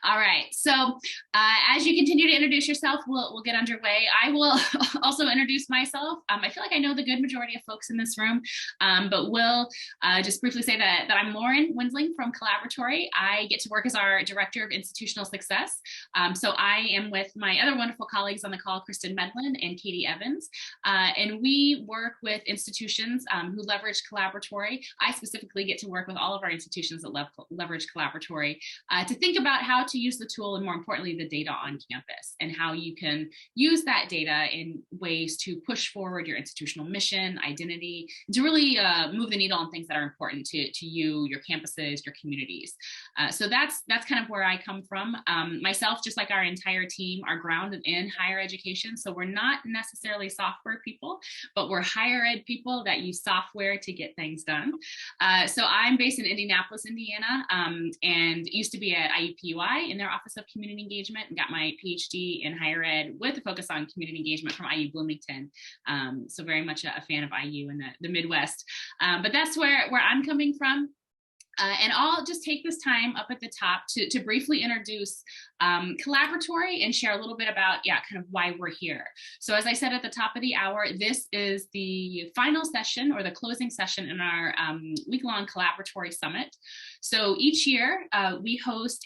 All right. So as you continue to introduce yourself, we'll get underway. I will also introduce myself. I feel like I know the good majority of folks in this room, but will just briefly say that I'm Lauren Winsling from Collaboratory. I get to work as our Director of Institutional Success. So I am with my other wonderful colleagues on the call, Kristen Medlin and Katie Evans, and we work with institutions who leverage Collaboratory. I specifically get to work with all of our institutions that leverage Collaboratory to think about how to use the tool and, more importantly, the data on campus and how you can use that data in ways to push forward your institutional mission, identity, to really move the needle on things that are important to you, your campuses, your communities. So that's kind of where I come from. Myself, just like our entire team, are grounded in higher education. So we're not necessarily software people, but we're higher ed people that use software to get things done. So I'm based in Indianapolis, Indiana, and used to be at IUPUI in their Office of Community Engagement, and got my PhD in higher ed with a focus on community engagement from IU Bloomington. So very much a fan of IU in the Midwest. But that's where I'm coming from. And I'll just take this time up at the top to briefly introduce Collaboratory and share a little bit about, kind of why we're here. So as I said at the top of the hour, this is the final session or the closing session in our week-long Collaboratory Summit. So each year we host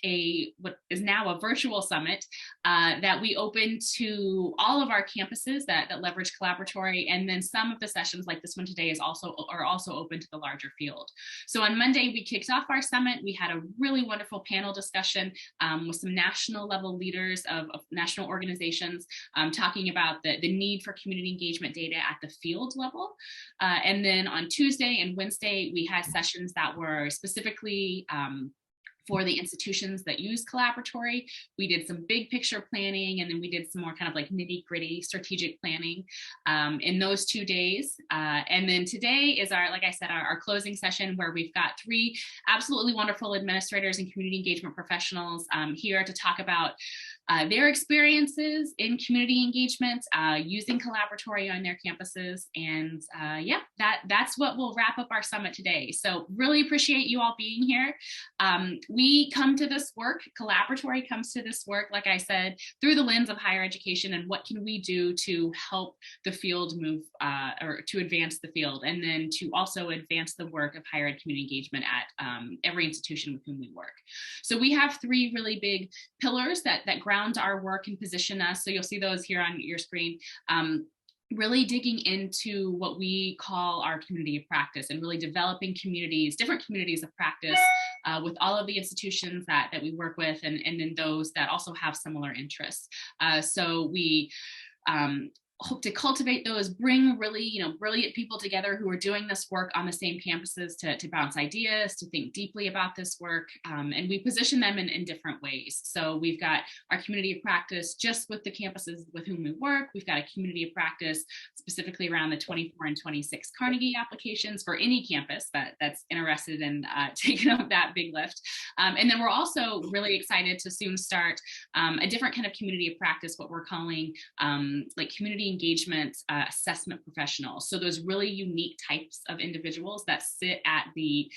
what is now a virtual summit that we open to all of our campuses that leverage Collaboratory, and then some of the sessions like this one today are also open to the larger field. So on Monday we kicked off our summit. We had a really wonderful panel discussion with some national level leaders of national organizations talking about the need for community engagement data at the field level. And then on Tuesday and Wednesday, we had sessions that were specifically for the institutions that use Collaboratory. We did some big picture planning, and then we did some more kind of like nitty-gritty strategic planning in those 2 days. And then today is like I said, our closing session, where we've got 3 absolutely wonderful administrators and community engagement professionals here to talk about their experiences in community engagement, using Collaboratory on their campuses. And that's what will wrap up our summit today. So really appreciate you all being here. We come to this work, Collaboratory comes to this work, like I said, through the lens of higher education and what can we do to help the field move or to advance the field, and then to also advance the work of higher ed community engagement at every institution with whom we work. So we have 3 really big pillars that ground our work and position us. So you'll see those here on your screen. Really digging into what we call our community of practice and really developing communities, different communities of practice with all of the institutions that we work with, and then those that also have similar interests. So we hope to cultivate those, bring really, brilliant people together who are doing this work on the same campuses to bounce ideas, to think deeply about this work, and we position them in different ways. So we've got our community of practice just with the campuses with whom we work. We've got a community of practice specifically around the 24 and 26 Carnegie applications for any campus that's interested in taking up that big lift. And then we're also really excited to soon start a different kind of community of practice, what we're calling like community engagement assessment professionals. So those really unique types of individuals that sit at the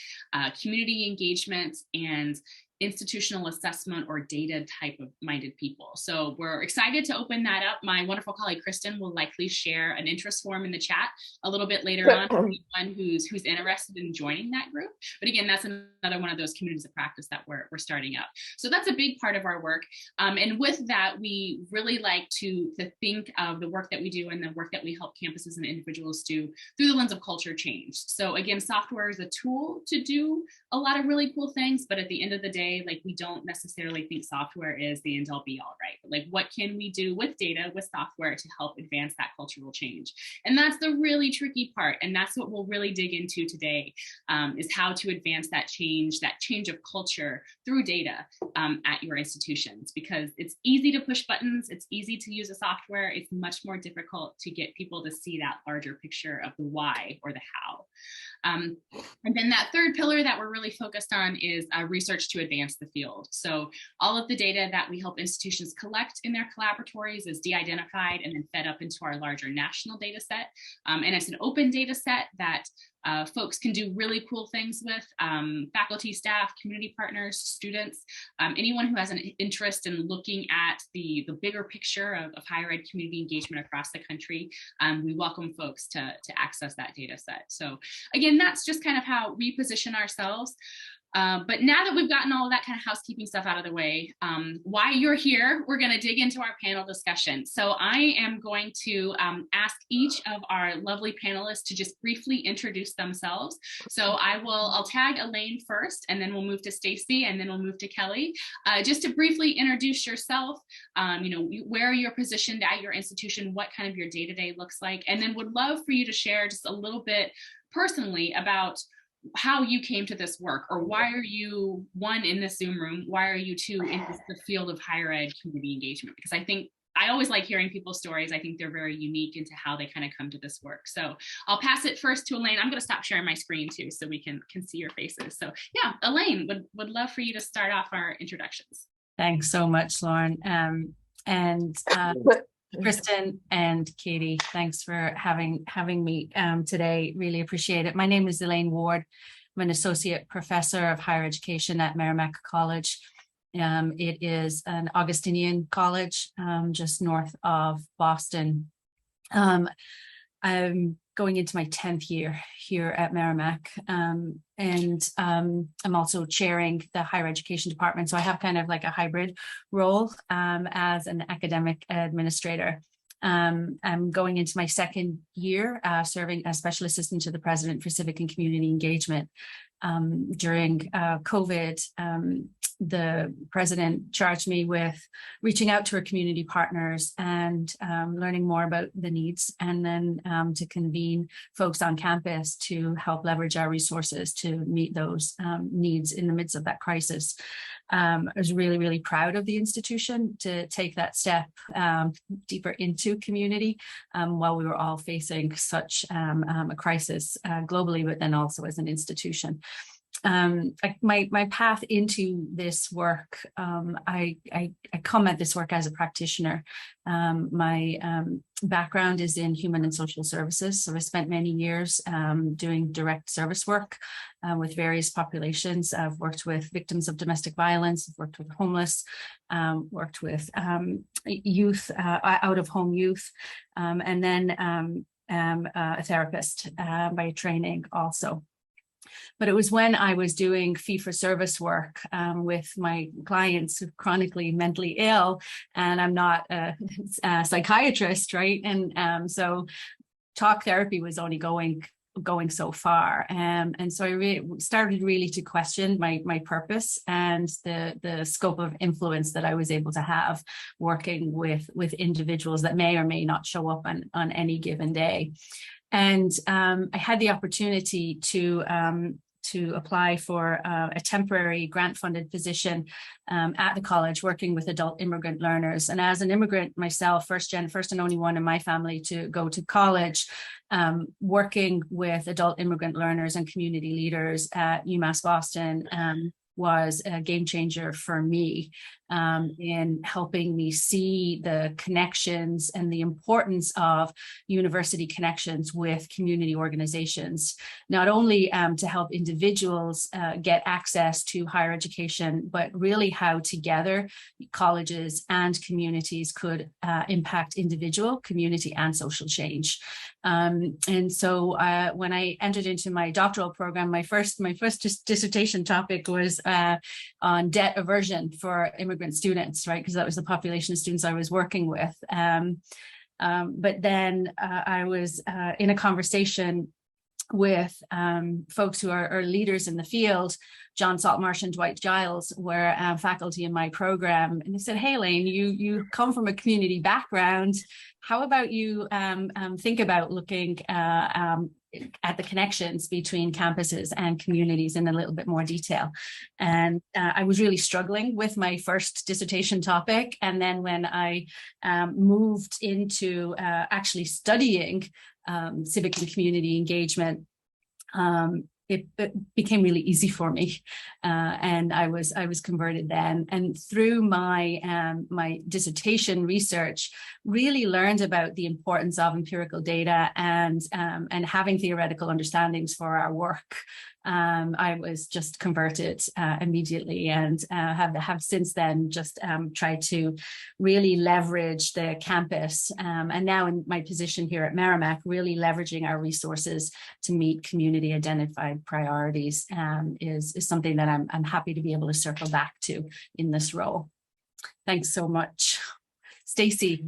community engagement and institutional assessment or data type of minded people. So we're excited to open that up. My wonderful colleague Kristen will likely share an interest form in the chat a little bit later on for anyone who's interested in joining that group. But again, that's another one of those communities of practice that we're starting up. So that's a big part of our work. And with that, we really like to think of the work that we do and the work that we help campuses and individuals do through the lens of culture change. So again, software is a tool to do a lot of really cool things, but at the end of the day, like we don't necessarily think software is the end all be all, right? But like what can we do with data, with software to help advance that cultural change? And that's the really tricky part. And that's what we'll really dig into today, is how to advance that change of culture through data at your institutions, because it's easy to push buttons. It's easy to use a software. It's much more difficult to get people to see that larger picture of the why or the how. And then that third pillar that we're really focused on is research to advance advance the field. So all of the data that we help institutions collect in their collaboratories is de-identified and then fed up into our larger national data set. And it's an open data set that folks can do really cool things with, faculty, staff, community partners, students, anyone who has an interest in looking at the bigger picture of higher ed community engagement across the country. We welcome folks to access that data set. So again, that's just kind of how we position ourselves. But now that we've gotten all of that kind of housekeeping stuff out of the way, why you're here, we're going to dig into our panel discussion. So I am going to ask each of our lovely panelists to just briefly introduce themselves. So I'll tag Elaine first, and then we'll move to Stacy, and then we'll move to Kelly. Just to briefly introduce yourself, where you're positioned at your institution, what kind of your day-to-day looks like, and then would love for you to share just a little bit personally about how you came to this work, or why are you, one, in this Zoom room, why are you two in the field of higher ed community engagement? Because I always like hearing people's stories. I think they're very unique into how they kind of come to this work. So I'll pass it first to Elaine. I'm going to stop sharing my screen too, so we can see your faces. So yeah, Elaine, would love for you to start off our introductions. Thanks so much, Lauren. Kristen and Katie, thanks for having me today. Really appreciate it. My name is Elaine Ward. I'm an associate professor of higher education at Merrimack College. It is an Augustinian college just north of Boston. I'm going into my 10th year here at Merrimack, and I'm also chairing the higher education department. So I have kind of like a hybrid role as an academic administrator. I'm going into my second year serving as special assistant to the president for civic and community engagement. During COVID, the president charged me with reaching out to our community partners and learning more about the needs, and then to convene folks on campus to help leverage our resources to meet those needs in the midst of that crisis. I was really, really proud of the institution to take that step deeper into community while we were all facing such a crisis globally, but then also as an institution. My path into this work, I come at this work as a practitioner. My background is in human and social services. So I spent many years doing direct service work with various populations. I've worked with victims of domestic violence, I've worked with homeless, worked with youth, out-of-home youth, and then a therapist by training also. But it was when I was doing fee-for-service work with my clients who are chronically mentally ill, and I'm not a psychiatrist, right? And so talk therapy was only going so far, and so I started really to question my purpose and the scope of influence that I was able to have working with individuals that may or may not show up on any given day. And I had the opportunity to apply for a temporary grant-funded position at the college, working with adult immigrant learners. And as an immigrant myself, first and only one in my family to go to college, working with adult immigrant learners and community leaders at UMass Boston was a game changer for me in helping me see the connections and the importance of university connections with community organizations, not only to help individuals get access to higher education, but really how together colleges and communities could impact individual, community, and social change. And so when I entered into my doctoral program, my first dissertation topic was on debt aversion for immigrant students, right? Because that was the population of students I was working with. But then I was in a conversation with folks who are leaders in the field. John Saltmarsh and Dwight Giles were faculty in my program, and they said, "Hey, Elaine, you come from a community background. How about you think about looking at the connections between campuses and communities in a little bit more detail?" And I was really struggling with my first dissertation topic. And then when I moved into actually studying civic and community engagement, it became really easy for me, and I was converted then. And through my dissertation research, really learned about the importance of empirical data and having theoretical understandings for our work. I was just converted immediately, and have since then just tried to really leverage the campus, and now in my position here at Merrimack, really leveraging our resources to meet community identified priorities is something that I'm happy to be able to circle back to in this role. Thanks so much. Stacy.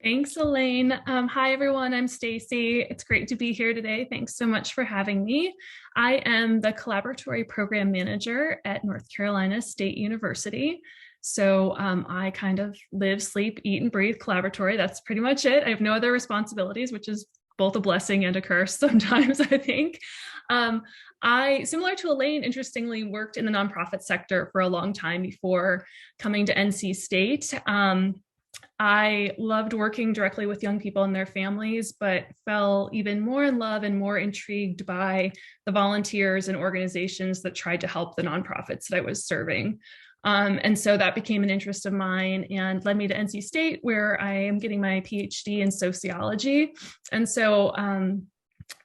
Thanks, Elaine. Hi, everyone. I'm Stacy. It's great to be here today. Thanks so much for having me. I am the Collaboratory Program Manager at North Carolina State University. So I kind of live, sleep, eat, and breathe Collaboratory. That's pretty much it. I have no other responsibilities, which is both a blessing and a curse sometimes, I think. I, similar to Elaine, interestingly worked in the nonprofit sector for a long time before coming to NC State. I loved working directly with young people and their families, but fell even more in love and more intrigued by the volunteers and organizations that tried to help the nonprofits that I was serving. And so that became an interest of mine and led me to NC State, where I am getting my PhD in sociology. And so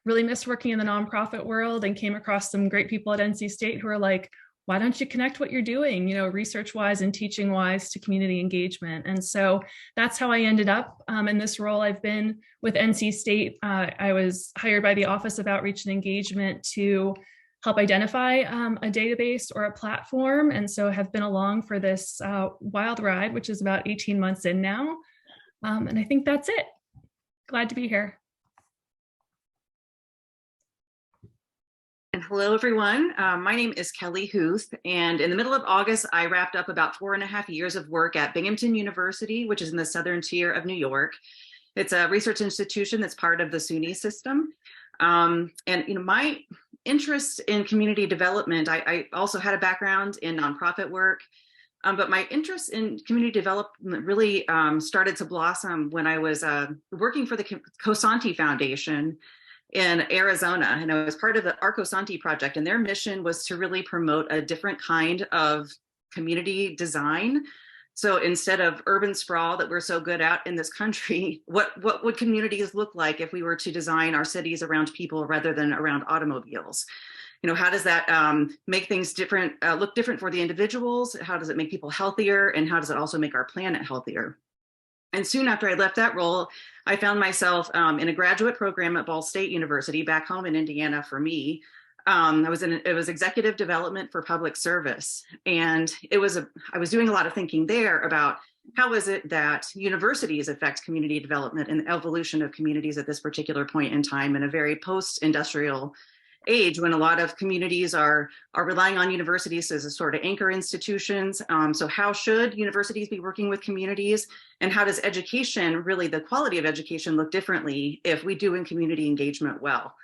really missed working in the nonprofit world and came across some great people at NC State who are like, why don't you connect what you're doing, research-wise and teaching-wise to community engagement? And so that's how I ended up in this role. I've been with NC State. I was hired by the Office of Outreach and Engagement to help identify a database or a platform. And so have been along for this wild ride, which is about 18 months in now. And I think that's it. Glad to be here. And hello, everyone. My name is Kelly Huth, and in the middle of August, I wrapped up about 4.5 years of work at Binghamton University, which is in the southern tier of New York. It's a research institution that's part of the SUNY system. My interest in community development, I also had a background in nonprofit work, but my interest in community development really started to blossom when I was working for the Cosanti Foundation in Arizona, and I was part of the Arco Santi project, and their mission was to really promote a different kind of community design. So instead of urban sprawl that we're so good at in this country, what would communities look like if we were to design our cities around people rather than around automobiles? How does that make things different, look different for the individuals? How does it make people healthier? And how does it also make our planet healthier? And soon after I left that role, I found myself in a graduate program at Ball State University back home in Indiana for me. It was executive development for public service. And I was doing a lot of thinking there about how is it that universities affect community development and the evolution of communities at this particular point in time in a very post-industrial age when a lot of communities are relying on universities as a sort of anchor institutions. So how should universities be working with communities? And how does education, really the quality of education, look differently if we do in community engagement well?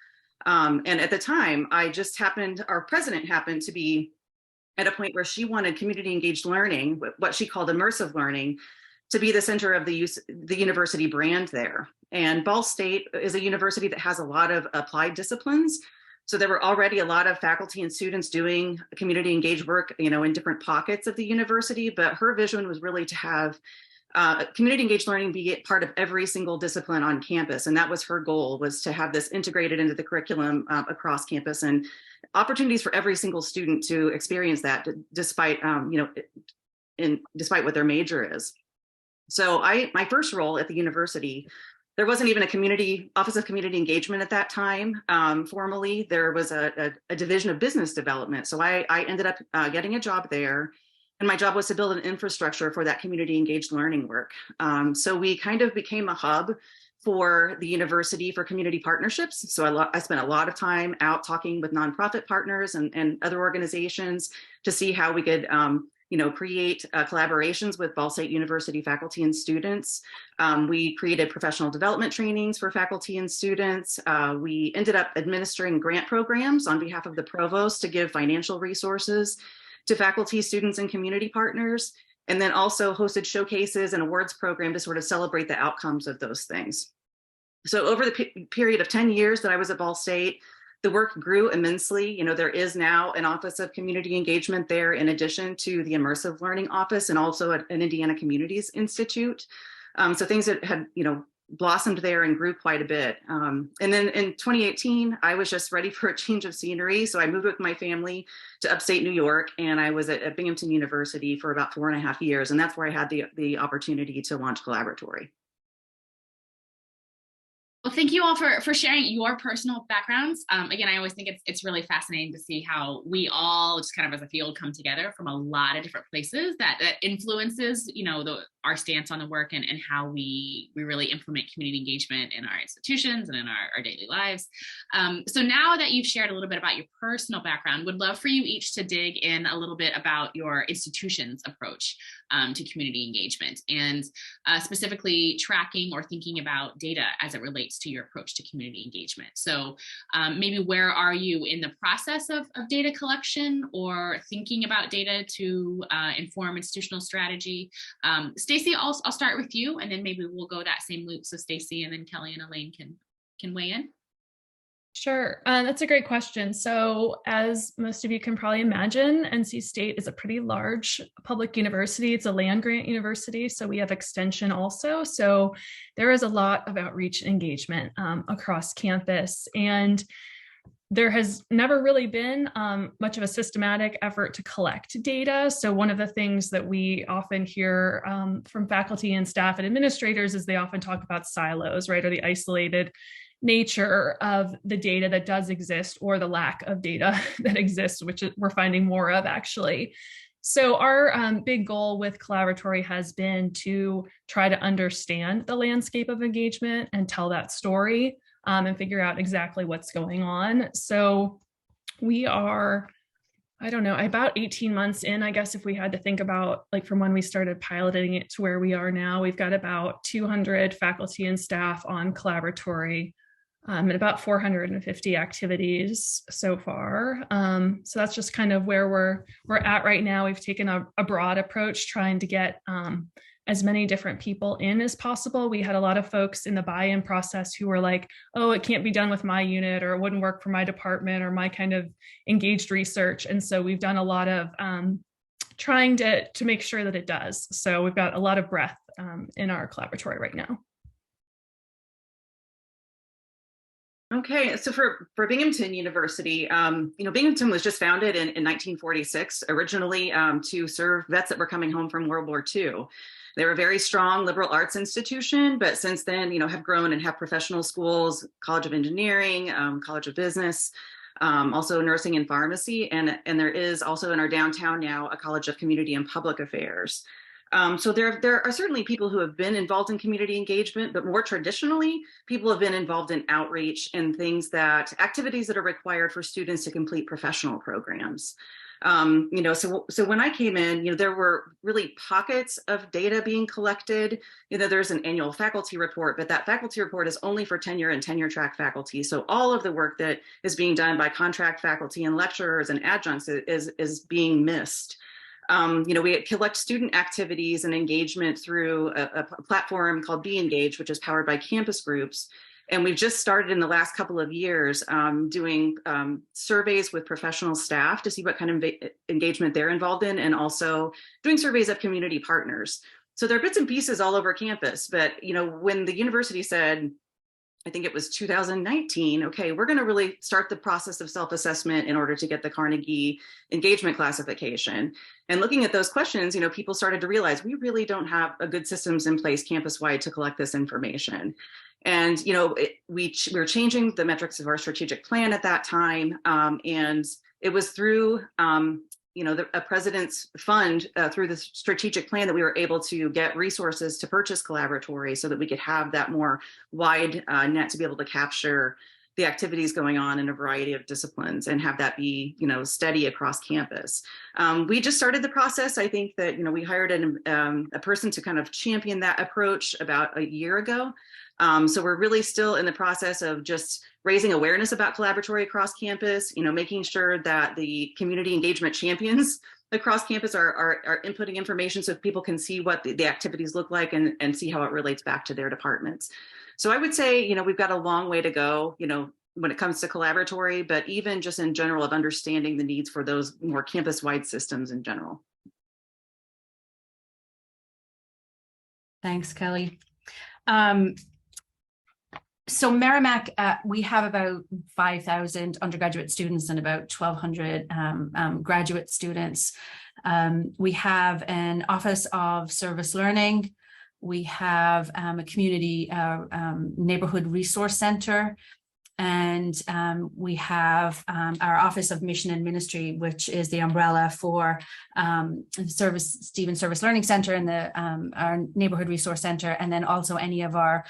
And at the time, our president happened to be at a point where she wanted community engaged learning, what she called immersive learning, to be the center of the university brand there. And Ball State is a university that has a lot of applied disciplines. So there were already a lot of faculty and students doing community engaged work, in different pockets of the university, but her vision was really to have community engaged learning be part of every single discipline on campus. And that was her goal, was to have this integrated into the curriculum across campus and opportunities for every single student to experience that despite, despite what their major is. So my first role at the university, there wasn't even a Office of Community Engagement at that time. Formally, there was a division of business development. So I ended up getting a job there. And my job was to build an infrastructure for that community engaged learning work. So we kind of became a hub for the university for community partnerships. So I spent a lot of time out talking with nonprofit partners and other organizations to see how we could create collaborations with Ball State University faculty and students. We created professional development trainings for faculty and students. We ended up administering grant programs on behalf of the provost to give financial resources to faculty, students, and community partners, and then also hosted showcases and awards program to sort of celebrate the outcomes of those things. So over the period of 10 years that I was at Ball State, The work grew immensely. There is now an Office of Community Engagement there, in addition to the Immersive Learning Office and also an Indiana Communities Institute. So things that had, blossomed there and grew quite a bit. And then in 2018, I was just ready for a change of scenery. So I moved with my family to upstate New York, and I was at Binghamton University for about 4.5 years. And that's where I had the opportunity to launch Collaboratory. Well, thank you all for sharing your personal backgrounds. Again, I always think it's really fascinating to see how we all just kind of as a field come together from a lot of different places that influences, our stance on the work and how we really implement community engagement in our institutions and in our daily lives. So now that you've shared a little bit about your personal background, would love for you each to dig in a little bit about your institution's approach to community engagement and specifically tracking or thinking about data as it relates to your approach to community engagement. So maybe where are you in the process of data collection or thinking about data to inform institutional strategy? Stacey, I'll start with you, and then maybe we'll go that same loop. So Stacey, and then Kelly and Elaine can weigh in. Sure, that's a great question. So as most of you can probably imagine, NC State is a pretty large public university. It's a land grant university, so we have extension also. So there is a lot of outreach engagement across campus, and there has never really been much of a systematic effort to collect data. So one of the things that we often hear from faculty and staff and administrators is they often talk about silos, right, or the isolated nature of the data that does exist or the lack of data that exists, which we're finding more of actually. So our big goal with Collaboratory has been to try to understand the landscape of engagement and tell that story and figure out exactly what's going on. So we are, I don't know, about 18 months in, I guess, if we had to think about like from when we started piloting it to where we are now. We've got about 200 faculty and staff on Collaboratory and about 450 activities so far. So that's just kind of where we're at right now. We've taken a broad approach trying to get as many different people in as possible. We had a lot of folks in the buy-in process who were like, oh, it can't be done with my unit, or it wouldn't work for my department or my kind of engaged research. And so we've done a lot of trying to make sure that it does. So we've got a lot of breadth in our Collaboratory right now. Okay, so for Binghamton University, Binghamton was just founded in 1946, originally to serve vets that were coming home from World War II. They were a very strong liberal arts institution, but since then, have grown and have professional schools, College of Engineering, College of Business, also nursing and pharmacy, and there is also in our downtown now a College of Community and Public Affairs. So there are certainly people who have been involved in community engagement, but more traditionally, people have been involved in outreach and activities that are required for students to complete professional programs. So when I came in, there were really pockets of data being collected. There's an annual faculty report, but that faculty report is only for tenure and tenure track faculty. So all of the work that is being done by contract faculty and lecturers and adjuncts is being missed. We collect student activities and engagement through a platform called Be Engaged, which is powered by campus groups. And we've just started in the last couple of years doing surveys with professional staff to see what kind of engagement they're involved in, and also doing surveys of community partners. So there are bits and pieces all over campus, but when the university said, I think it was 2019, okay, we're going to really start the process of self-assessment in order to get the Carnegie engagement classification. And looking at those questions, people started to realize we really don't have a good systems in place campus-wide to collect this information. And, we were changing the metrics of our strategic plan at that time. And it was through, a president's fund through the strategic plan that we were able to get resources to purchase Collaboratory so that we could have that more wide net to be able to capture the activities going on in a variety of disciplines and have that be, steady across campus. We just started the process. I think that, we hired a person to kind of champion that approach about a year ago. So we're really still in the process of just raising awareness about Collaboratory across campus, making sure that the community engagement champions across campus are inputting information so people can see what the activities look like and see how it relates back to their departments. So I would say, we've got a long way to go. when it comes to Collaboratory, but even just in general of understanding the needs for those more campus-wide systems in general. Thanks, Kelly. So Merrimack, we have about 5,000 undergraduate students and about 1,200 graduate students. We have an Office of Service Learning. We have a community neighborhood resource center. And we have our Office of Mission and Ministry, which is the umbrella for the Stevens Service Learning Center and our Neighborhood Resource Center, and then also any of our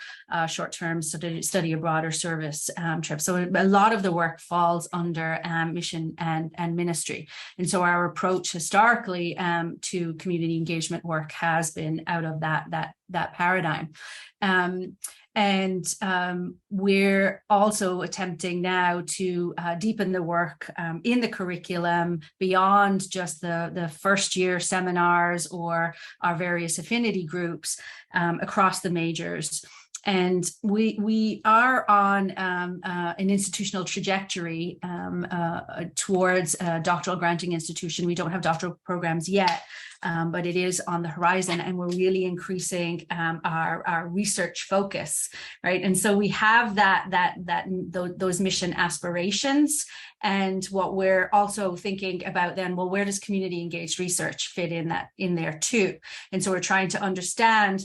short-term study abroad or service trips. So a lot of the work falls under mission and ministry. And so our approach historically to community engagement work has been out of that paradigm. We're also attempting now to deepen the work in the curriculum beyond just the first year seminars or our various affinity groups across the majors. And we are on an institutional trajectory towards a doctoral granting institution. We don't have doctoral programs yet, but it is on the horizon, and we're really increasing our research focus, right? And so we have those mission aspirations. And what we're also thinking about then, well, where does community engaged research fit in there too? And so we're trying to understand,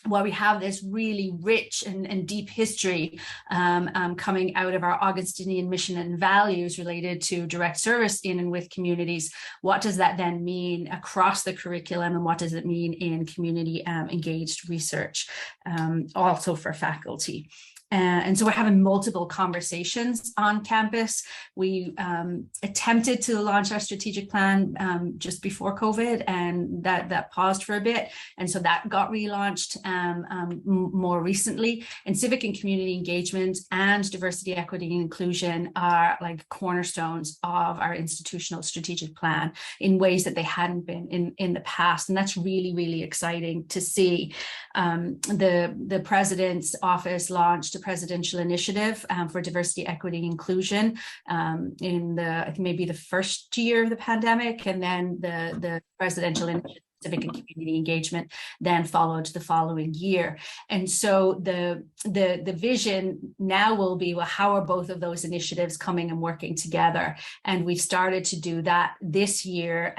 while we have this really rich and deep history coming out of our Augustinian mission and values related to direct service in and with communities, what does that then mean across the curriculum, and what does it mean in community engaged research, also for faculty? And so we're having multiple conversations on campus. We attempted to launch our strategic plan just before COVID, and that paused for a bit. And so that got relaunched more recently. And civic and community engagement and diversity, equity, and inclusion are like cornerstones of our institutional strategic plan in ways that they hadn't been in the past. And that's really, really exciting to see. The president's office launched a presidential initiative for diversity, equity, and inclusion in I think maybe the first year of the pandemic, and then the presidential initiative civic and community engagement then followed the following year. And so the vision now will be, well, how are both of those initiatives coming and working together? And we started to do that this year.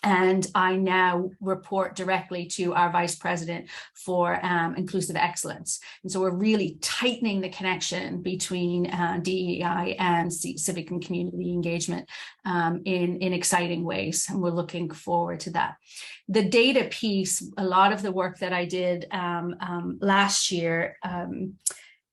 And I now report directly to our Vice President for Inclusive Excellence. And so we're really tightening the connection between DEI and civic and community engagement in exciting ways. And we're looking forward to that. The data piece, a lot of the work that I did last year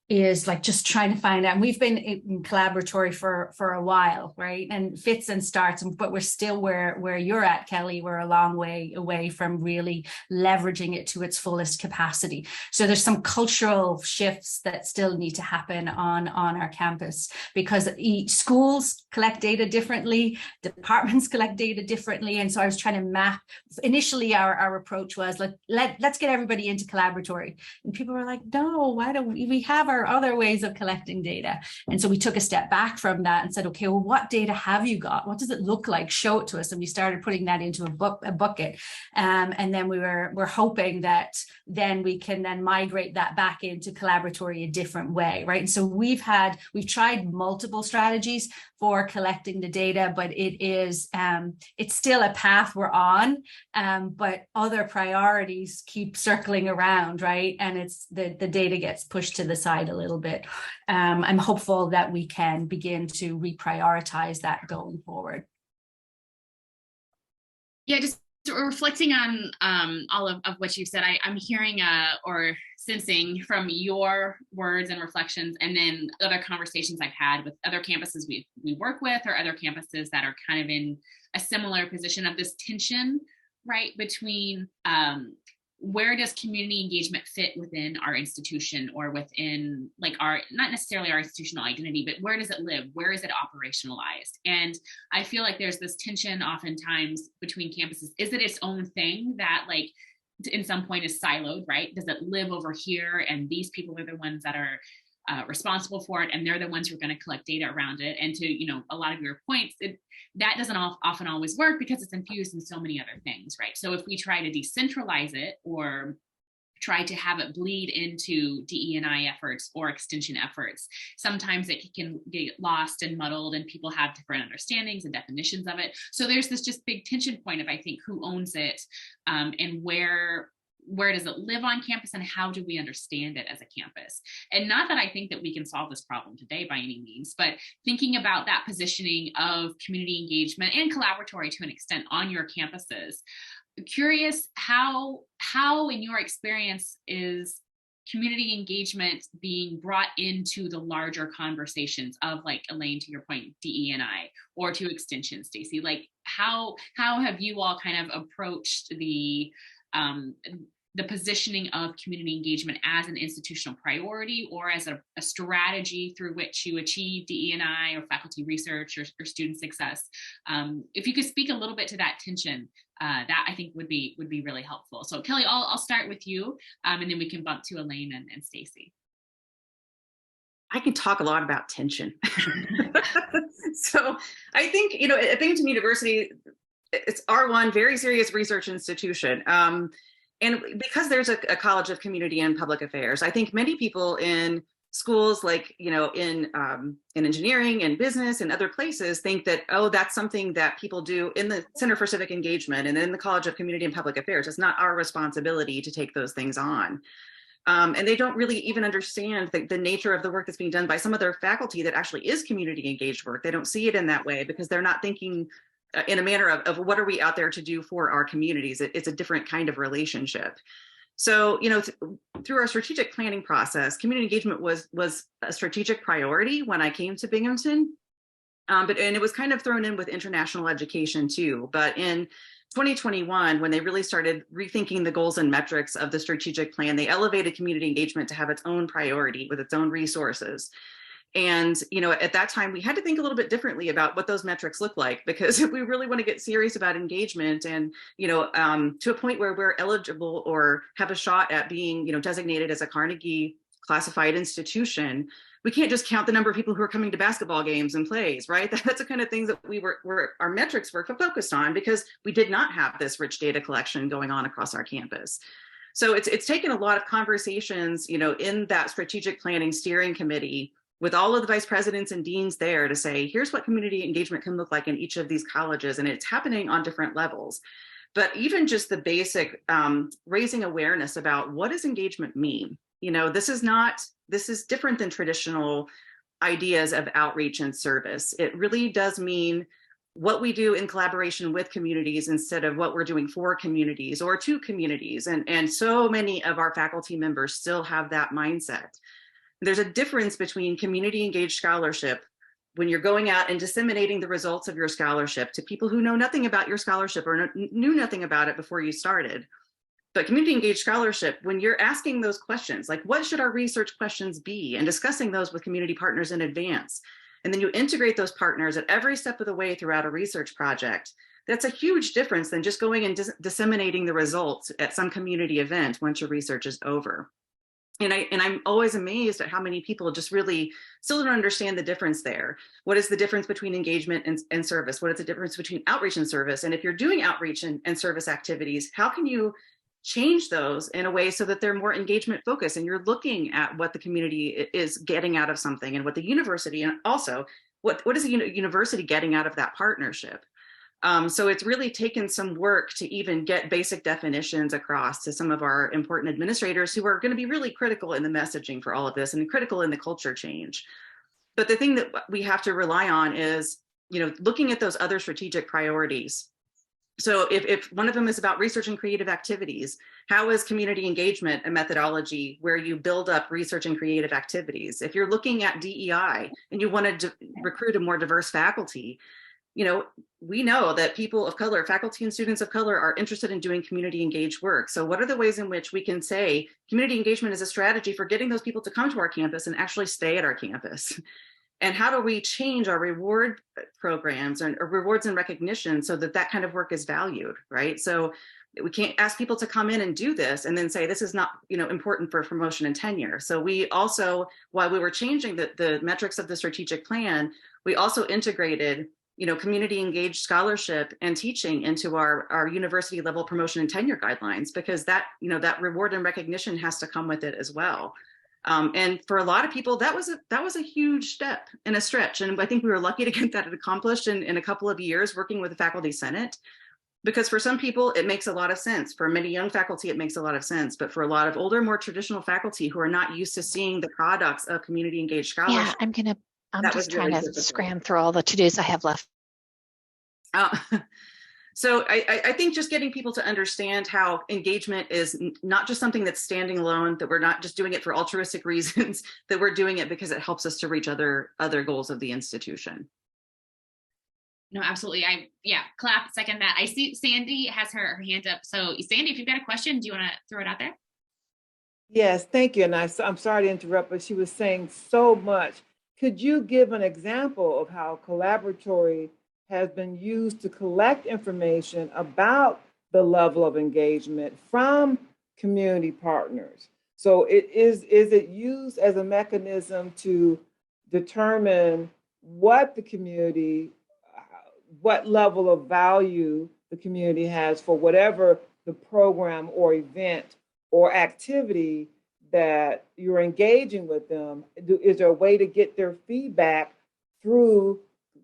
is like just trying to find out. And we've been in Collaboratory for a while, right? And fits and starts, but we're still where you're at, Kelly. We're a long way away from really leveraging it to its fullest capacity. So there's some cultural shifts that still need to happen on our campus, because schools collect data differently, departments collect data differently. And so I was trying to map. Initially, our approach was let's get everybody into Collaboratory. And people were like, no, why don't we have our other ways of collecting data? And so we took a step back from that and said, okay, well, what data have you got? What does it look like? Show it to us. And we started putting that into a bucket. And then we're hoping that then we can then migrate that back into Collaboratory a different way, right? And so we've tried multiple strategies for collecting the data, but it's still a path we're on, but other priorities keep circling around, right? And it's the data gets pushed to the side a little bit. I'm hopeful that we can begin to reprioritize that going forward. Yeah, just reflecting on all of what you've said, I'm hearing or sensing from your words and reflections, and then other conversations I've had with other campuses we work with, or other campuses that are kind of in a similar position of this tension, right, between where does community engagement fit within our institution, or within like not necessarily our institutional identity, but where does it live? Where is it operationalized? And I feel like there's this tension oftentimes between campuses. Is it its own thing that like in some point is siloed, right? Does it live over here? And these people are the ones that are responsible for it, and they're the ones who are going to collect data around it. And to, you know, a lot of your points, that doesn't often always work because it's infused in so many other things, right? So if we try to decentralize it or try to have it bleed into DE&I efforts or extension efforts, sometimes it can get lost and muddled and people have different understandings and definitions of it. So there's this just big tension point of, I think, who owns it, and where does it live on campus, and how do we understand it as a campus? And not that I think that we can solve this problem today by any means, but thinking about that positioning of community engagement and collaboratory to an extent on your campuses. Curious how in your experience is community engagement being brought into the larger conversations of, like, Elaine, to your point, DE&I, or to extension, Stacy? Like, how have you all kind of approached the positioning of community engagement as an institutional priority, or as a strategy through which you achieve DE&I or faculty research or student success? If you could speak a little bit to that tension, that I think would be really helpful. So Kelly, I'll start with you, and then we can bump to Elaine and Stacy. I can talk a lot about tension. So I think, you know, at Binghamton University, it's R1, very serious research institution. And because there's a College of Community and Public Affairs, I think many people in schools, like, you know, in engineering and business and other places, think that, oh, that's something that people do in the Center for Civic Engagement and in the College of Community and Public Affairs. It's not our responsibility to take those things on. And they don't really even understand the nature of the work that's being done by some of their faculty that actually is community engaged work. They don't see it in that way because they're not thinking in a manner of what are we out there to do for our communities. It's a different kind of relationship. So, you know, through our strategic planning process, community engagement was a strategic priority when I came to Binghamton, and it was kind of thrown in with international education too. But in 2021, when they really started rethinking the goals and metrics of the strategic plan, they elevated community engagement to have its own priority with its own resources. And, you know, at that time, we had to think a little bit differently about what those metrics look like, because if we really want to get serious about engagement and, you know, to a point where we're eligible or have a shot at being, you know, designated as a Carnegie classified institution, we can't just count the number of people who are coming to basketball games and plays, right? That's the kind of things that our metrics were focused on, because we did not have this rich data collection going on across our campus. So it's taken a lot of conversations, you know, in that strategic planning steering committee with all of the vice presidents and deans there to say, here's what community engagement can look like in each of these colleges. And it's happening on different levels. But even just the basic raising awareness about what does engagement mean? You know, this is different than traditional ideas of outreach and service. It really does mean what we do in collaboration with communities instead of what we're doing for communities or to communities. And so many of our faculty members still have that mindset. There's a difference between community engaged scholarship when you're going out and disseminating the results of your scholarship to people who know nothing about your scholarship or knew nothing about it before you started. But community engaged scholarship, when you're asking those questions, like what should our research questions be, and discussing those with community partners in advance, and then you integrate those partners at every step of the way throughout a research project, that's a huge difference than just going and disseminating the results at some community event once your research is over. And I'm always amazed at how many people just really still don't understand the difference there. What is the difference between engagement and service? What is the difference between outreach and service? And if you're doing outreach and service activities, how can you change those in a way so that they're more engagement focused and you're looking at what the community is getting out of something and what the university, and also what is the university getting out of that partnership? So it's really taken some work to even get basic definitions across to some of our important administrators who are going to be really critical in the messaging for all of this and critical in the culture change. But the thing that we have to rely on is, you know, looking at those other strategic priorities. So if one of them is about research and creative activities, how is community engagement a methodology where you build up research and creative activities? If you're looking at DEI and you want to recruit a more diverse faculty, you know, we know that people of color, faculty and students of color, are interested in doing community engaged work. So what are the ways in which we can say community engagement is a strategy for getting those people to come to our campus and actually stay at our campus? And how do we change our reward programs or rewards and recognition so that that kind of work is valued, right? So we can't ask people to come in and do this and then say this is not, you know, important for promotion and tenure. So we also, while we were changing the metrics of the strategic plan, we also integrated, you know, community engaged scholarship and teaching into our university level promotion and tenure guidelines, because that, you know, that reward and recognition has to come with it as well. And for a lot of people, that was a huge step and a stretch. And I think we were lucky to get that accomplished in a couple of years working with the Faculty Senate. Because for some people, it makes a lot of sense. For many young faculty, it makes a lot of sense. But for a lot of older, more traditional faculty who are not used to seeing the products of community engaged scholarship. Yeah, I'm that just was trying really to difficult. scram through all the to-dos I have left. So I think just getting people to understand how engagement is not just something that's standing alone, that we're not just doing it for altruistic reasons, that we're doing it because it helps us to reach other goals of the institution. No, absolutely. Clap, second that. I see Sandy has her hand up. So Sandy, if you've got a question, do you want to throw it out there? Yes, thank you. And I'm sorry to interrupt, but she was saying so much. Could you give an example of how Collaboratory has been used to collect information about the level of engagement from community partners? So is it used as a mechanism to determine what the community, what level of value the community has for whatever the program or event or activity that you're engaging with them? Is there a way to get their feedback through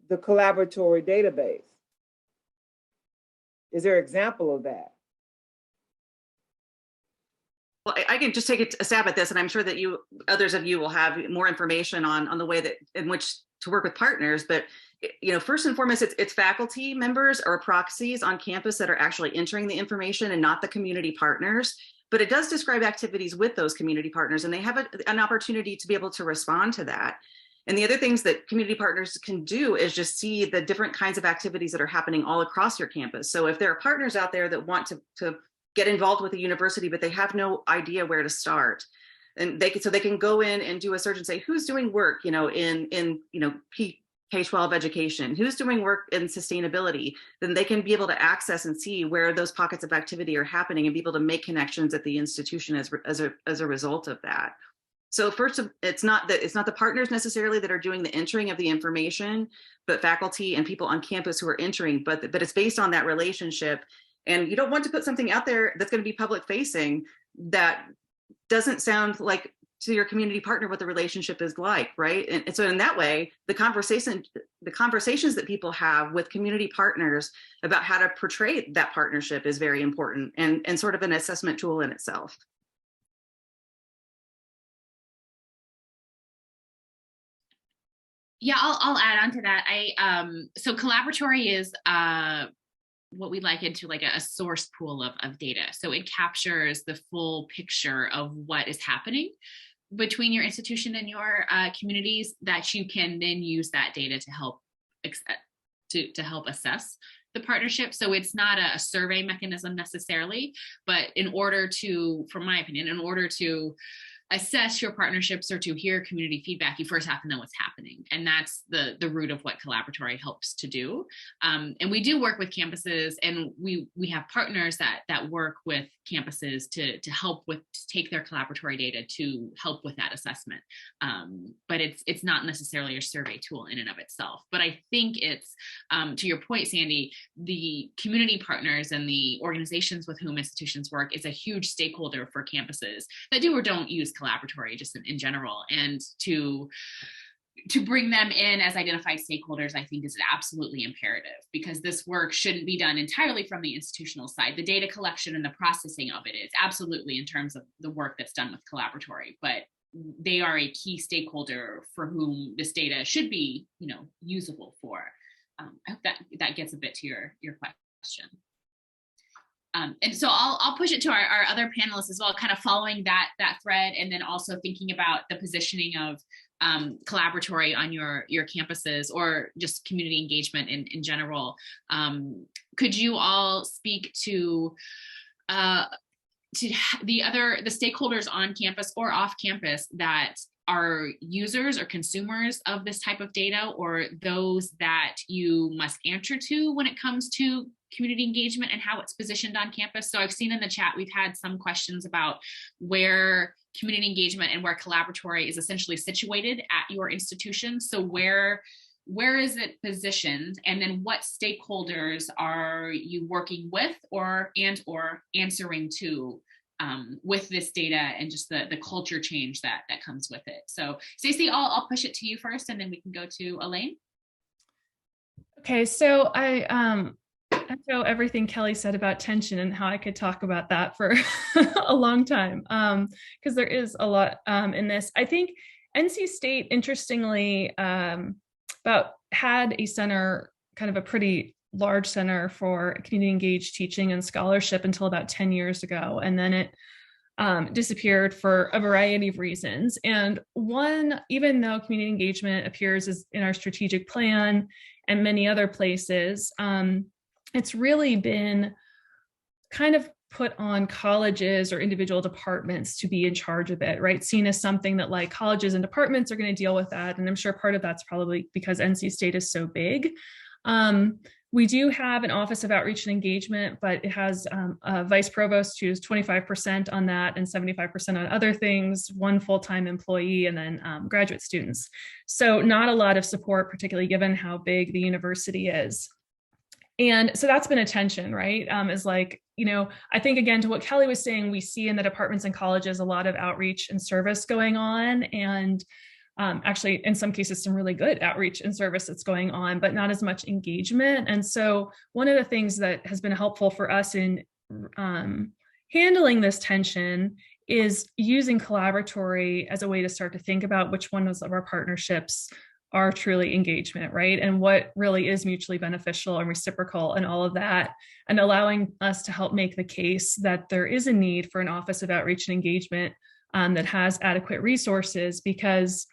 the Collaboratory database? Is there an example of that? Well, I can just take a stab at this, and I'm sure that others of you will have more information on the way that in which to work with partners. But you know, first and foremost, it's faculty members or proxies on campus that are actually entering the information and not the community partners. But it does describe activities with those community partners, and they have an opportunity to be able to respond to that. And the other things that community partners can do is just see the different kinds of activities that are happening all across your campus. So if there are partners out there that want to get involved with a university, but they have no idea where to start, and they can go in and do a search and say, who's doing work, you know, in you know, K-12 education, who's doing work in sustainability, then they can be able to access and see where those pockets of activity are happening and be able to make connections at the institution as a result of that. So first, it's not the partners necessarily that are doing the entering of the information, but faculty and people on campus who are entering, but it's based on that relationship. And you don't want to put something out there that's going to be public facing that doesn't sound like to your community partner what the relationship is like, right? And so in that way, the conversations that people have with community partners about how to portray that partnership is very important and sort of an assessment tool in itself. Yeah, I'll add on to that. So Collaboratory is what we liken to like a source pool of data. So it captures the full picture of what is happening between your institution and your communities, that you can then use that data to help help assess the partnership. So it's not a survey mechanism necessarily, but in order to, from my opinion, in order to assess your partnerships or to hear community feedback, you first have to know what's happening. And that's the root of what Collaboratory helps to do. And we do work with campuses, and we have partners that work with campuses to help to take their Collaboratory data to help with that assessment. But it's not necessarily a survey tool in and of itself. But I think it's, to your point, Sandy, the community partners and the organizations with whom institutions work is a huge stakeholder for campuses that do or don't use Collaboratory just in general, and to bring them in as identified stakeholders, I think is absolutely imperative, because this work shouldn't be done entirely from the institutional side. The data collection and the processing of it is absolutely in terms of the work that's done with Collaboratory, but they are a key stakeholder for whom this data should be, you know, usable for. I hope that gets a bit to your question. And so I'll push it to our other panelists as well, kind of following that thread, and then also thinking about the positioning of Collaboratory on your campuses, or just community engagement in general. Could you all speak to the stakeholders on campus or off campus that are users or consumers of this type of data, or those that you must answer to when it comes to community engagement and how it's positioned on campus? So I've seen in the chat, we've had some questions about where community engagement and where Collaboratory is essentially situated at your institution. So where is it positioned, and then what stakeholders are you working with or answering to with this data and just the culture change that comes with it? So Stacey, I'll push it to you first, and then we can go to Elaine. Okay, so I echo everything Kelly said about tension and how I could talk about that for a long time, because there is a lot in this. I think NC State, interestingly, had a center, kind of a pretty large center for community engaged teaching and scholarship until about 10 years ago. And then it disappeared for a variety of reasons. And one, even though community engagement appears as in our strategic plan and many other places, it's really been kind of put on colleges or individual departments to be in charge of it, right? Seen as something that like colleges and departments are going to deal with that. And I'm sure part of that's probably because NC State is so big. We do have an Office of Outreach and Engagement, but it has a vice provost who's 25% on that and 75% on other things, one full-time employee, and then graduate students. So not a lot of support, particularly given how big the university is. And so that's been a tension, right? Is like, you know, I think again, to what Kelly was saying, we see in the departments and colleges a lot of outreach and service going on, and actually in some cases some really good outreach and service that's going on, but not as much engagement. And so one of the things that has been helpful for us in handling this tension is using Collaboratory as a way to start to think about which ones of our partnerships are truly engagement, right? And what really is mutually beneficial and reciprocal and all of that, and allowing us to help make the case that there is a need for an Office of Outreach and Engagement that has adequate resources, because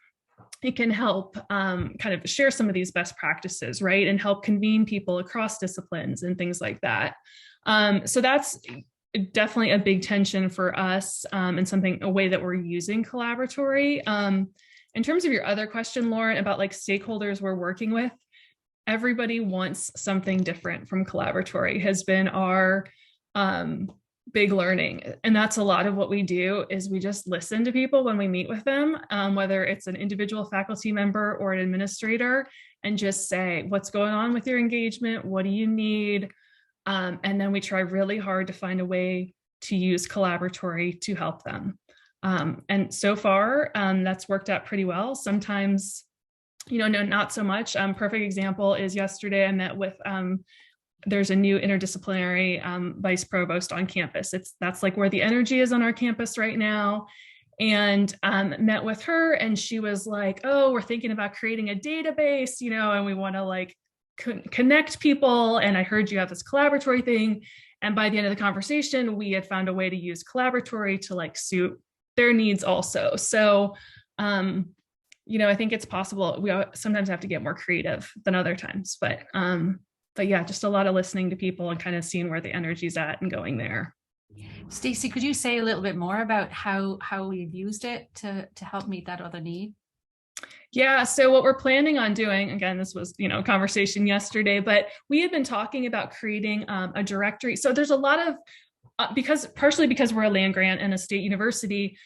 it can help kind of share some of these best practices, right? And help convene people across disciplines and things like that. So that's definitely a big tension for us, and a way that we're using Collaboratory. In terms of your other question, Lauren, about like stakeholders we're working with, everybody wants something different from Collaboratory has been our big learning. And that's a lot of what we do, is we just listen to people when we meet with them, whether it's an individual faculty member or an administrator, and just say, what's going on with your engagement? What do you need? And then we try really hard to find a way to use Collaboratory to help them. And so far, that's worked out pretty well. Sometimes, you know, no, not so much. Perfect example is yesterday I met with, there's a new interdisciplinary vice provost on campus. That's like where the energy is on our campus right now. And met with her, and she was like, oh, we're thinking about creating a database, you know, and we want to like connect people. And I heard you have this Collaboratory thing. And by the end of the conversation, we had found a way to use Collaboratory to like suit their needs also. So, you know, I think it's possible. We sometimes have to get more creative than other times, but yeah, just a lot of listening to people and kind of seeing where the energy's at and going there. Stacey, could you say a little bit more about how we've used it to help meet that other need? Yeah, so what we're planning on doing, again, this was, you know, a conversation yesterday, but we had been talking about creating a directory. So there's a lot of, partially because we're a land grant and a state university,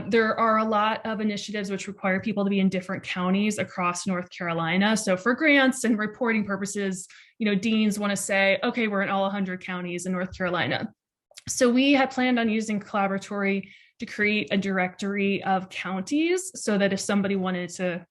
there are a lot of initiatives which require people to be in different counties across North Carolina. So for grants and reporting purposes, you know, deans want to say, okay, we're in all 100 counties in North Carolina. So we had planned on using Collaboratory to create a directory of counties, so that if somebody wanted to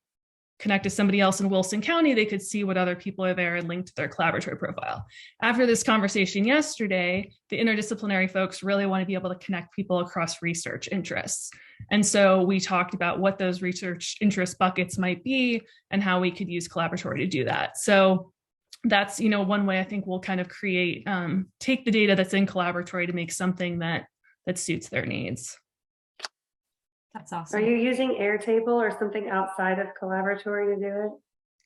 connect to somebody else in Wilson County, they could see what other people are there and link to their Collaboratory profile. After this conversation yesterday, the interdisciplinary folks really want to be able to connect people across research interests. And so we talked about what those research interest buckets might be and how we could use Collaboratory to do that. So that's, you know, one way I think we'll kind of create, take the data that's in Collaboratory to make something that suits their needs. That's awesome. Are you using Airtable or something outside of Collaboratory to do it?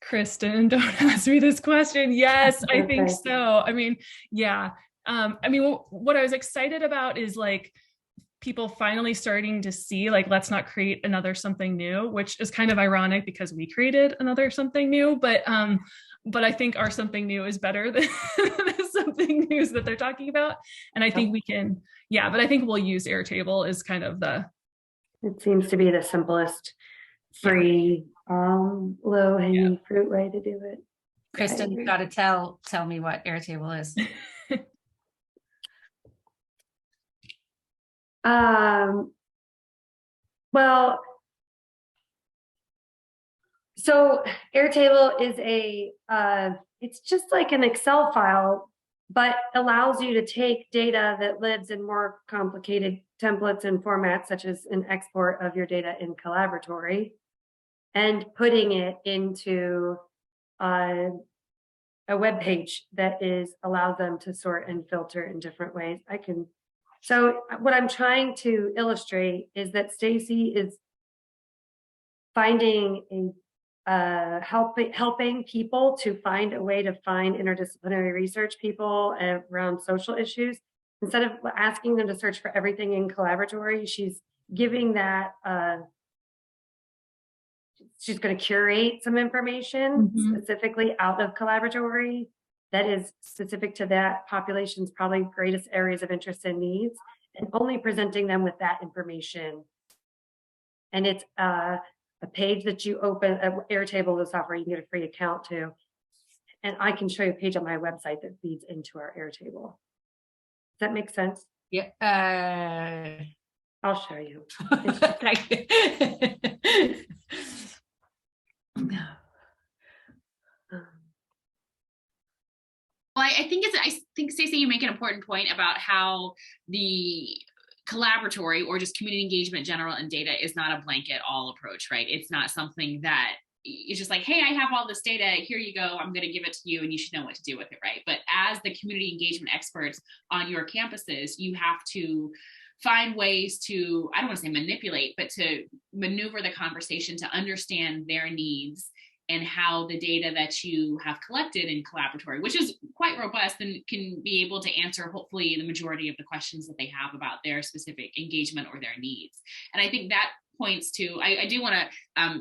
Kristen, don't ask me this question. Yes, I think so. I mean, yeah. I mean, what I was excited about is like people finally starting to see, like, let's not create another something new, which is kind of ironic because we created another something new, but I think our something new is better than the something news that they're talking about. And I think we can, yeah, but I think we'll use Airtable as kind of it seems to be the simplest, free, low hanging fruit way to do it. Kristen, you've got to tell me what Airtable is. Well, so Airtable is it's just like an Excel file, but allows you to take data that lives in more complicated templates and formats, such as an export of your data in Collaboratory, and putting it into a web page that allows them to sort and filter in different ways. So what I'm trying to illustrate is that Stacy is finding helping people to find a way to find interdisciplinary research people around social issues. Instead of asking them to search for everything in Collaboratory, she's giving that, she's going to curate some information specifically out of Collaboratory that is specific to that population's probably greatest areas of interest and needs, and only presenting them with that information. And it's a page that you open, Airtable, the software you can get a free account to. And I can show you a page on my website that feeds into our Airtable. Does that make sense? Yeah. I'll show you. Thank you. Well, I think Stacey, you make an important point about how the collaboratory or just community engagement general and data is not a blanket all approach, right? It's not something that it's just like, hey, I have all this data, here you go, I'm going to give it to you and you should know what to do with it, right? But as the community engagement experts on your campuses, you have to find ways to, I don't want to say manipulate, but to maneuver the conversation to understand their needs and how the data that you have collected in Collaboratory, which is quite robust and can be able to answer hopefully the majority of the questions that they have about their specific engagement or their needs. And I think that points to, I do want to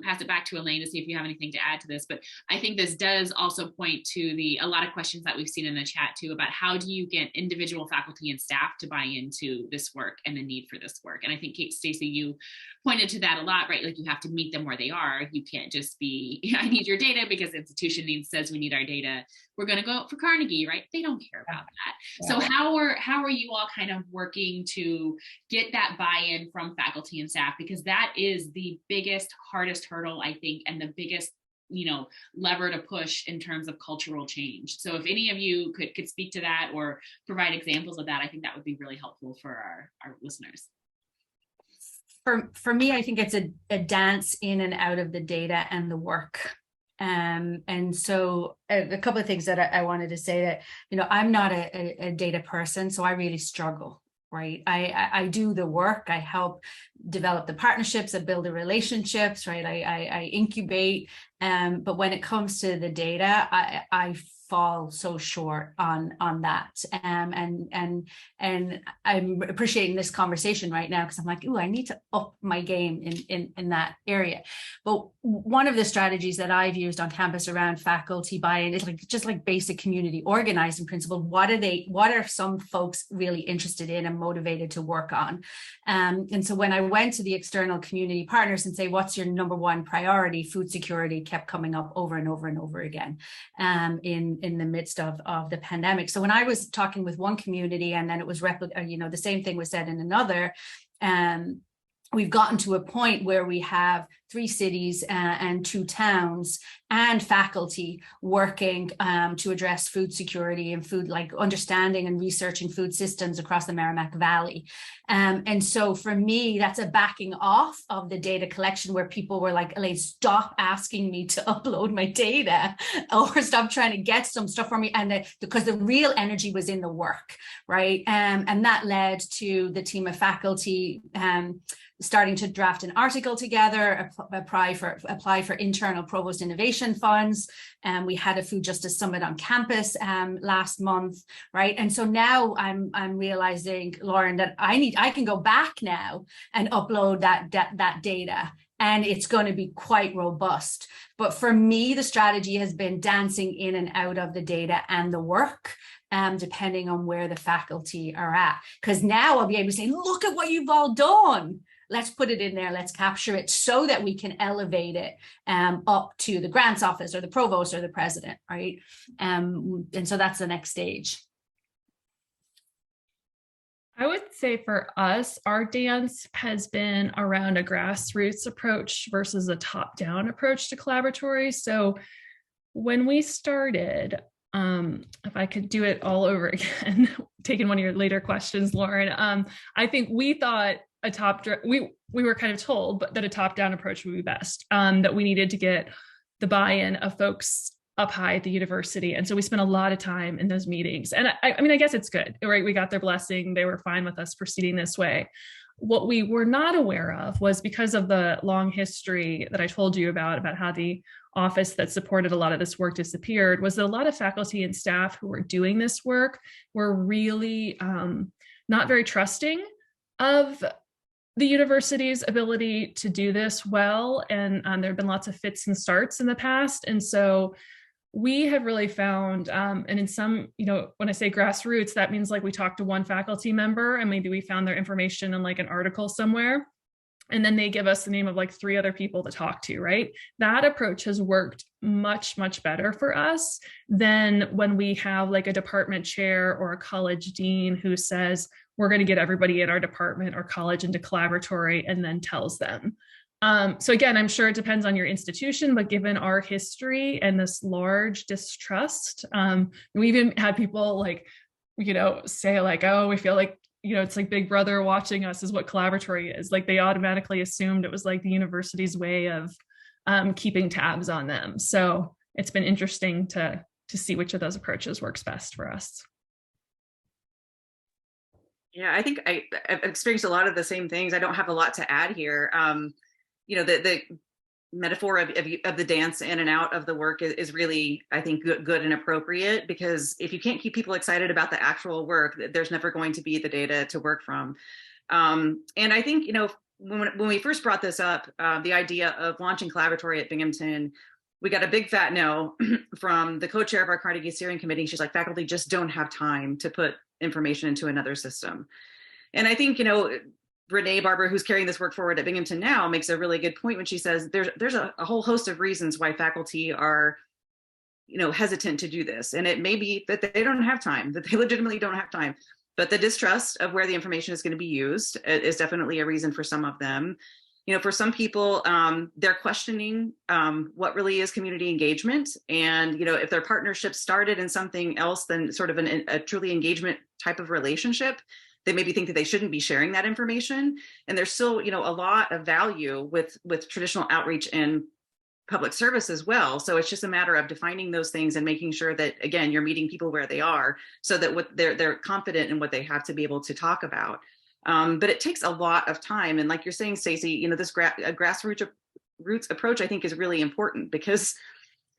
pass it back to Elaine to see if you have anything to add to this, but I think this does also point to a lot of questions that we've seen in the chat too about how do you get individual faculty and staff to buy into this work and the need for this work. And I think, Stacey, you pointed to that a lot, right? Like you have to meet them where they are. You can't just be, I need your data because the institution says we need our data. We're going to go for Carnegie, right? They don't care about that. Yeah. So how are you all kind of working to get that buy-in from faculty and staff? Because that is the biggest, hardest hurdle, I think, and the biggest, lever to push in terms of cultural change. So if any of you could speak to that or provide examples of that, I think that would be really helpful for our listeners. For me, I think it's a dance in and out of the data and the work. And so a couple of things that I wanted to say that, I'm not a data person, so I really struggle, right? I do the work, I help develop the partnerships, I build the relationships, right? I incubate, but when it comes to the data, I fall so short on that. And I'm appreciating this conversation right now because I'm like, I need to up my game in that area. But one of the strategies that I've used on campus around faculty buy-in is just like basic community organizing principle. What are some folks really interested in and motivated to work on? And so when I went to the external community partners and say, what's your number one priority? Food security kept coming up over and over and over again in the midst of the pandemic. So when I was talking with one community and then it was the same thing was said in another, we've gotten to a point where we have 3 cities and 2 towns and faculty working to address food security and food, like understanding and researching food systems across the Merrimack Valley. And so for me, that's a backing off of the data collection where people were like, Elaine, stop asking me to upload my data or stop trying to get some stuff for me. And because the real energy was in the work, right? And that led to the team of faculty starting to draft an article together, apply for internal provost innovation funds. And we had a food justice summit on campus last month, right? And so now I'm realizing, Lauren, that I can go back now and upload that data, and it's going to be quite robust. But for me, the strategy has been dancing in and out of the data and the work, depending on where the faculty are at. Because now I'll be able to say, look at what you've all done. Let's put it in there, let's capture it so that we can elevate it up to the grants office or the provost or the president, right? And so that's the next stage. I would say for us, our dance has been around a grassroots approach versus a top-down approach to Collaboratory. So when we started, if I could do it all over again, taking one of your later questions, Lauren, I think we thought we were kind of told that a top-down approach would be best, that we needed to get the buy-in of folks up high at the university. And so we spent a lot of time in those meetings. And I mean, I guess it's good, right? We got their blessing. They were fine with us proceeding this way. What we were not aware of was, because of the long history that I told you about how the office that supported a lot of this work disappeared, was that a lot of faculty and staff who were doing this work were really not very trusting of the university's ability to do this well. And there have been lots of fits and starts in the past. And so we have really found, and in some, when I say grassroots, that means like we talked to one faculty member and maybe we found their information in like an article somewhere. And then they give us the name of like 3 other people to talk to, right? That approach has worked much, much better for us than when we have like a department chair or a college dean who says, we're going to get everybody in our department or college into Collaboratory, and then tells them. So again, I'm sure it depends on your institution, but given our history and this large distrust, we even had people like, say like, oh, we feel like, it's like Big Brother watching us is what Collaboratory is. Like they automatically assumed it was like the university's way of keeping tabs on them. So it's been interesting to see which of those approaches works best for us. Yeah, I think I've experienced a lot of the same things. I don't have a lot to add here. The metaphor of the dance in and out of the work is really, I think, good and appropriate, because if you can't keep people excited about the actual work, there's never going to be the data to work from. And I think, when we first brought this up, the idea of launching Collaboratory at Binghamton, we got a big fat no from the co-chair of our Carnegie Steering Committee. She's like, faculty just don't have time to put information into another system. And I think, Renee Barber, who's carrying this work forward at Binghamton now, makes a really good point when she says there's a whole host of reasons why faculty are, hesitant to do this. And it may be that they don't have time, that they legitimately don't have time. But the distrust of where the information is going to be used is definitely a reason for some of them. For some people, they're questioning what really is community engagement. And, if their partnership started in something else than sort of a truly engagement type of relationship, they maybe think that they shouldn't be sharing that information. And there's still, a lot of value with traditional outreach and public service as well. So it's just a matter of defining those things and making sure that, again, you're meeting people where they are, so that they're confident in what they have to be able to talk about. But it takes a lot of time. And like you're saying, Stacey, this grassroots approach, I think, is really important, because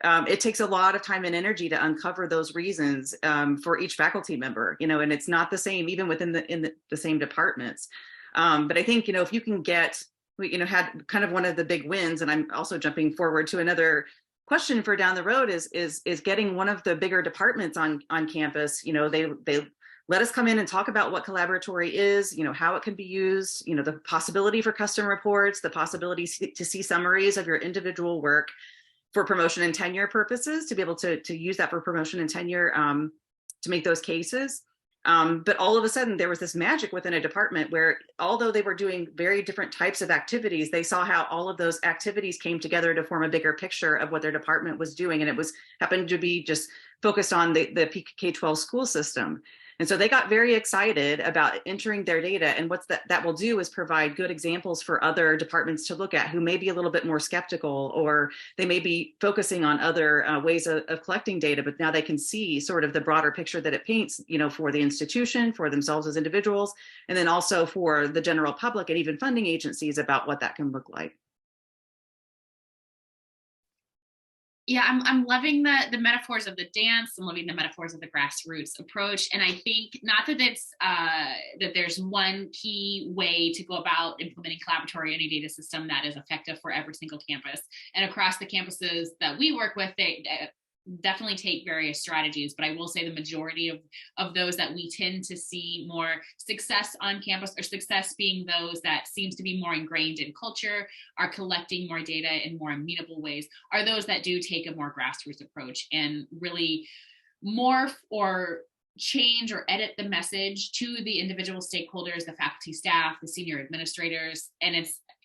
it takes a lot of time and energy to uncover those reasons for each faculty member, and it's not the same even within the same departments. But I think, if you can get, we had kind of one of the big wins, and I'm also jumping forward to another question for down the road, is getting one of the bigger departments on campus. They let us come in and talk about what Collaboratory is, how it can be used, the possibility for custom reports, the possibility to see summaries of your individual work for promotion and tenure purposes, to be able to use that for promotion and tenure to make those cases. But all of a sudden, there was this magic within a department where, although they were doing very different types of activities, they saw how all of those activities came together to form a bigger picture of what their department was doing. And it happened to be just focused on the K-12 school system. And so they got very excited about entering their data. And what that will do is provide good examples for other departments to look at who may be a little bit more skeptical, or they may be focusing on other ways of collecting data, but now they can see sort of the broader picture that it paints, for the institution, for themselves as individuals, and then also for the general public and even funding agencies about what that can look like. Yeah, I'm loving the metaphors of the dance. I'm loving the metaphors of the grassroots approach. And I think not that it's that there's one key way to go about implementing Collaboratory in a data system that is effective for every single campus. And across the campuses that we work with, they definitely take various strategies, but I will say the majority of those that we tend to see more success on campus, or success being those that seems to be more ingrained in culture, are collecting more data in more amenable ways, are those that do take a more grassroots approach and really morph or change or edit the message to the individual stakeholders, the faculty, staff, the senior administrators. And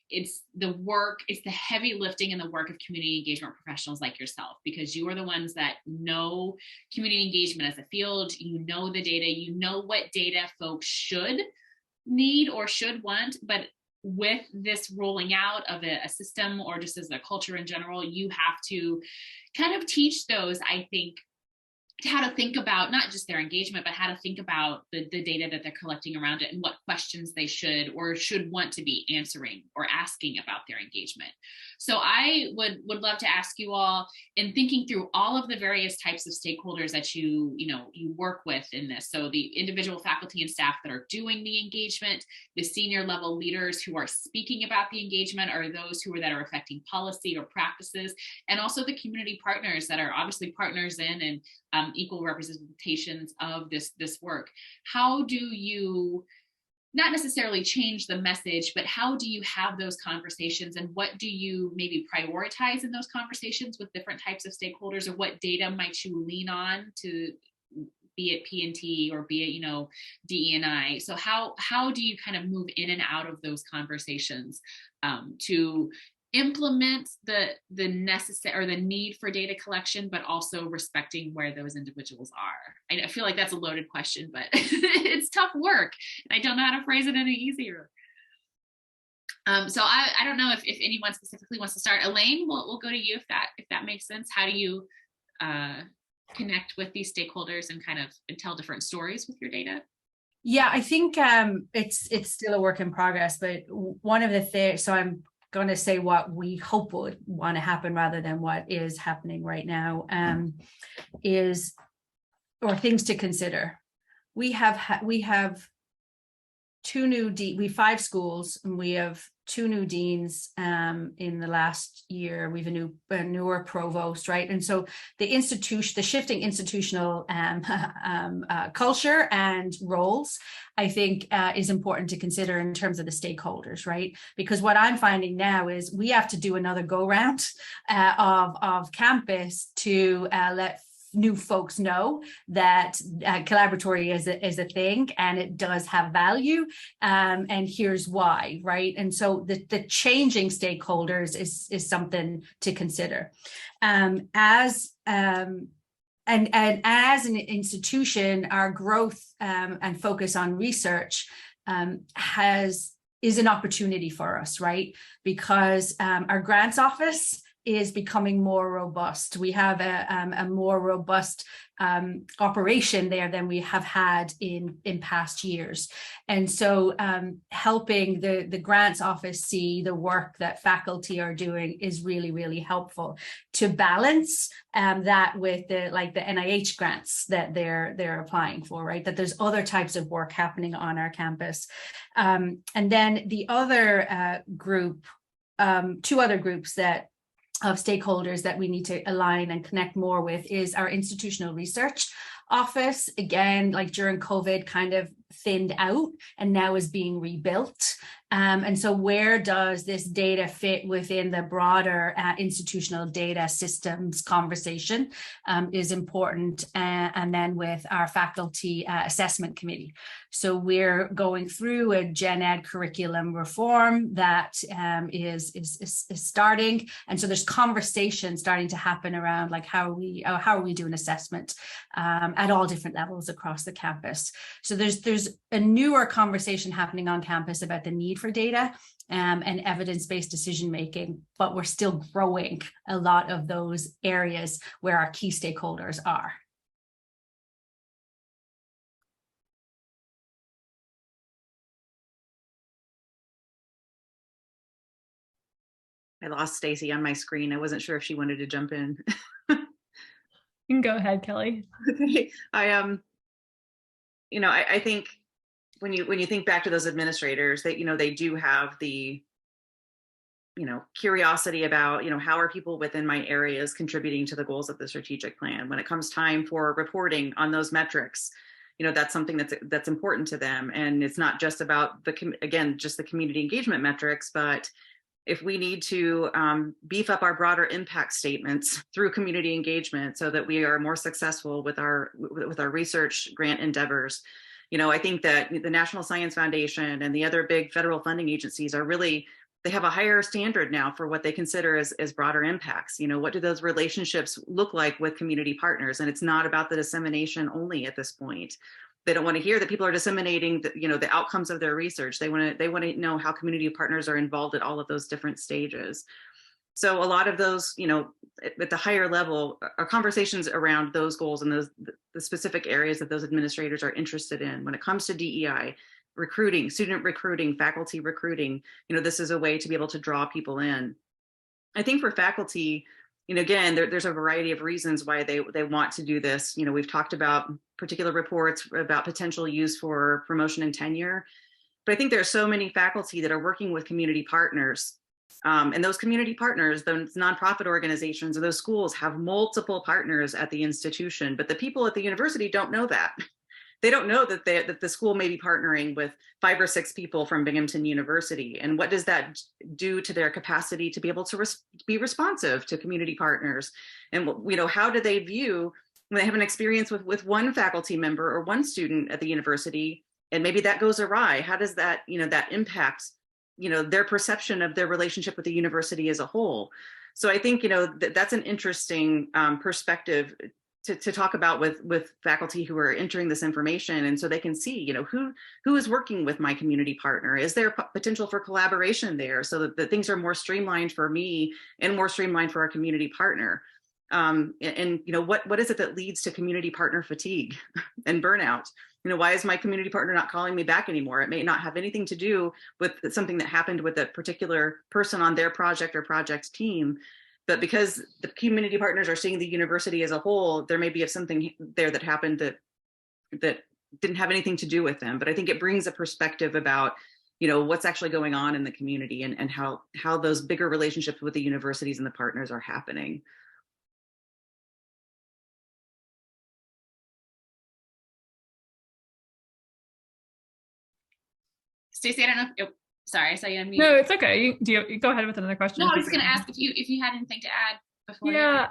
it's the work, it's the heavy lifting and the work of community engagement professionals like yourself, because you are the ones that know community engagement as a field. You know the data, you know what data folks should need or should want, but with this rolling out of a system, or just as a culture in general, you have to kind of teach those, I think, how to think about not just their engagement, but how to think about the data that they're collecting around it, and what questions they should or should want to be answering or asking about their engagement. So I would love to ask you all, in thinking through all of the various types of stakeholders that you work with in this. So the individual faculty and staff that are doing the engagement, the senior level leaders who are speaking about the engagement, or those that are affecting policy or practices, and also the community partners that are obviously partners in and equal representations of this work. How do you not necessarily change the message, but how do you have those conversations, and what do you maybe prioritize in those conversations with different types of stakeholders, or what data might you lean on, to be it P&T or be it DE&I? So how do you kind of move in and out of those conversations to implement the necessary or the need for data collection, but also respecting where those individuals are? I feel like that's a loaded question, but it's tough work, and I don't know how to phrase it any easier. So I don't know if anyone specifically wants to start. Elaine, we'll go to you if that makes sense. How do you connect with these stakeholders and kind of tell different stories with your data? Yeah, I think it's still a work in progress, but one of the things, so I'm going to say what we hope would want to happen rather than what is happening right now, or things to consider. We have we have 5 schools, and we have 2 new deans in the last year. We have a newer provost, right? And so the shifting institutional culture and roles, I think, is important to consider in terms of the stakeholders, right? Because what I'm finding now is we have to do another go round of campus to let new folks know that Collaboratory is a thing, and it does have value, and here's why, right? And so the changing stakeholders is something to consider. As an institution, our growth and focus on research is an opportunity for us, right? Because our grants office is becoming more robust. We have a more robust operation there than we have had in past years. And so helping the grants office see the work that faculty are doing is really, really helpful to balance that with the NIH grants that they're applying for, right? That there's other types of work happening on our campus. And then the other group, 2 other groups of stakeholders that we need to align and connect more with is our institutional research office. Again, like during COVID, kind of thinned out and now is being rebuilt. And so where does this data fit within the broader institutional data systems conversation is important. And then with our faculty assessment committee. So we're going through a gen ed curriculum reform that is starting. And so there's conversation starting to happen around like how are we doing assessment at all different levels across the campus. So there's a newer conversation happening on campus about the need for data and evidence-based decision-making, but we're still growing a lot of those areas where our key stakeholders are. I lost Stacy on my screen. I wasn't sure if she wanted to jump in. You can go ahead, Kelly. Okay. I think when you think back to those administrators, that they do have the curiosity about how are people within my areas contributing to the goals of the strategic plan. When it comes time for reporting on those metrics, that's something that's important to them. And it's not just about the community engagement metrics, but if we need to beef up our broader impact statements through community engagement so that we are more successful with our research grant endeavors. I think that the National Science Foundation and the other big federal funding agencies they have a higher standard now for what they consider as broader impacts. What do those relationships look like with community partners? And it's not about the dissemination only at this point. They don't want to hear that people are disseminating the outcomes of their research. They want to know how community partners are involved at all of those different stages. So a lot of those, at the higher level are conversations around those goals and the specific areas that those administrators are interested in. When it comes to DEI, recruiting, student recruiting, faculty recruiting, this is a way to be able to draw people in. I think for faculty, again, there's a variety of reasons why they want to do this. We've talked about particular reports about potential use for promotion and tenure, but I think there are so many faculty that are working with community partners. And those community partners, those nonprofit organizations or those schools have multiple partners at the institution, but the people at the university don't know that. They don't know that the school may be partnering with 5 or 6 people from Binghamton University. And what does that do to their capacity to be able to be responsive to community partners? And how do they view when they have an experience with one faculty member or one student at the university, and maybe that goes awry? How does that, that impact, their perception of their relationship with the university as a whole? So I think, that's an interesting perspective to talk about with faculty who are entering this information, and so they can see, who is working with my community partner. Is there potential for collaboration there, so that the things are more streamlined for me and more streamlined for our community partner? And what is it that leads to community partner fatigue and burnout? Why is my community partner not calling me back anymore? It may not have anything to do with something that happened with a particular person on their project or project team. But because the community partners are seeing the university as a whole, there may be something there that happened that didn't have anything to do with them. But I think it brings a perspective about, what's actually going on in the community and how those bigger relationships with the universities and the partners are happening. Stacey, I don't know. Sorry, I saw you unmute. No, it's okay. You go ahead with another question. No, I was just going to ask if you had anything to add before. Yeah.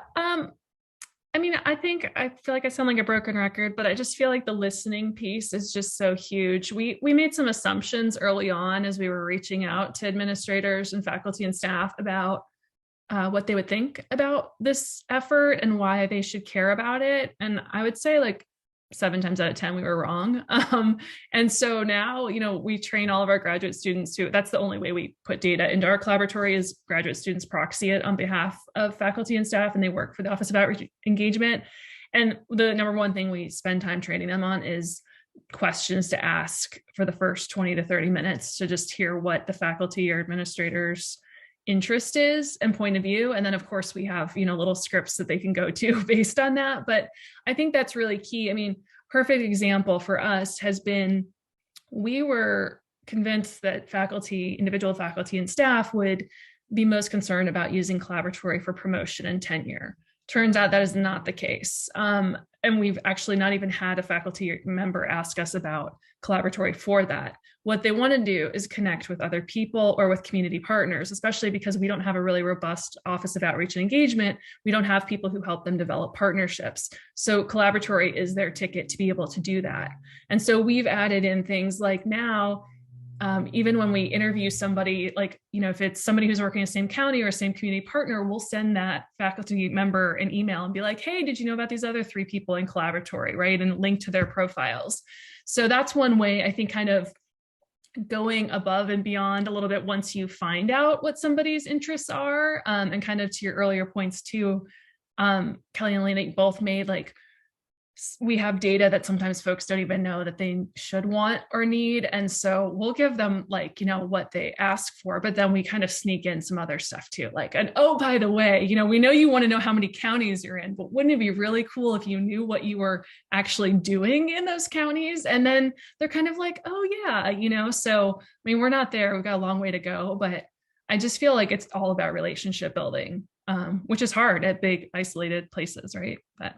I feel like I sound like a broken record, but I just feel like the listening piece is just so huge. We made some assumptions early on as we were reaching out to administrators and faculty and staff about what they would think about this effort and why they should care about it. And I would say 7 times out of 10, we were wrong. And so now, we train all of our graduate students that's the only way we put data into our Collaboratory is graduate students proxy it on behalf of faculty and staff, and they work for the Office of Outreach Engagement. And the number one thing we spend time training them on is questions to ask for the first 20 to 30 minutes to just hear what the faculty or administrators' interest is and point of view. And then of course we have, little scripts that they can go to based on that. But I think that's really key. Perfect example for us has been, we were convinced that individual faculty and staff would be most concerned about using Collaboratory for promotion and tenure. turns out that is not the case. And we've actually not even had a faculty member ask us about Collaboratory for that. What they want to do is connect with other people or with community partners, especially because we don't have a really robust Office of Outreach and Engagement. We don't have people who help them develop partnerships. So Collaboratory is their ticket to be able to do that. And so we've added in things like now, even when we interview somebody, like, you know, if it's somebody who's working in the same county or same community partner, we'll send that faculty member an email and be like, hey, did you know about these other 3 people in Collaboratory, right? And link to their profiles. So that's one way, I think, kind of going above and beyond a little bit once you find out what somebody's interests are. And kind of to your earlier points too, Kelly and Lena both made, like, we have data that sometimes folks don't even know that they should want or need. And so we'll give them, like, you know, what they ask for, but then we kind of sneak in some other stuff too. Like, and oh, by the way, you know, we know you want to know how many counties you're in, but wouldn't it be really cool if you knew what you were actually doing in those counties? And then they're kind of like, oh yeah, you know, so, I mean, we're not there, we've got a long way to go, but I just feel like it's all about relationship building, which is hard at big isolated places, right? But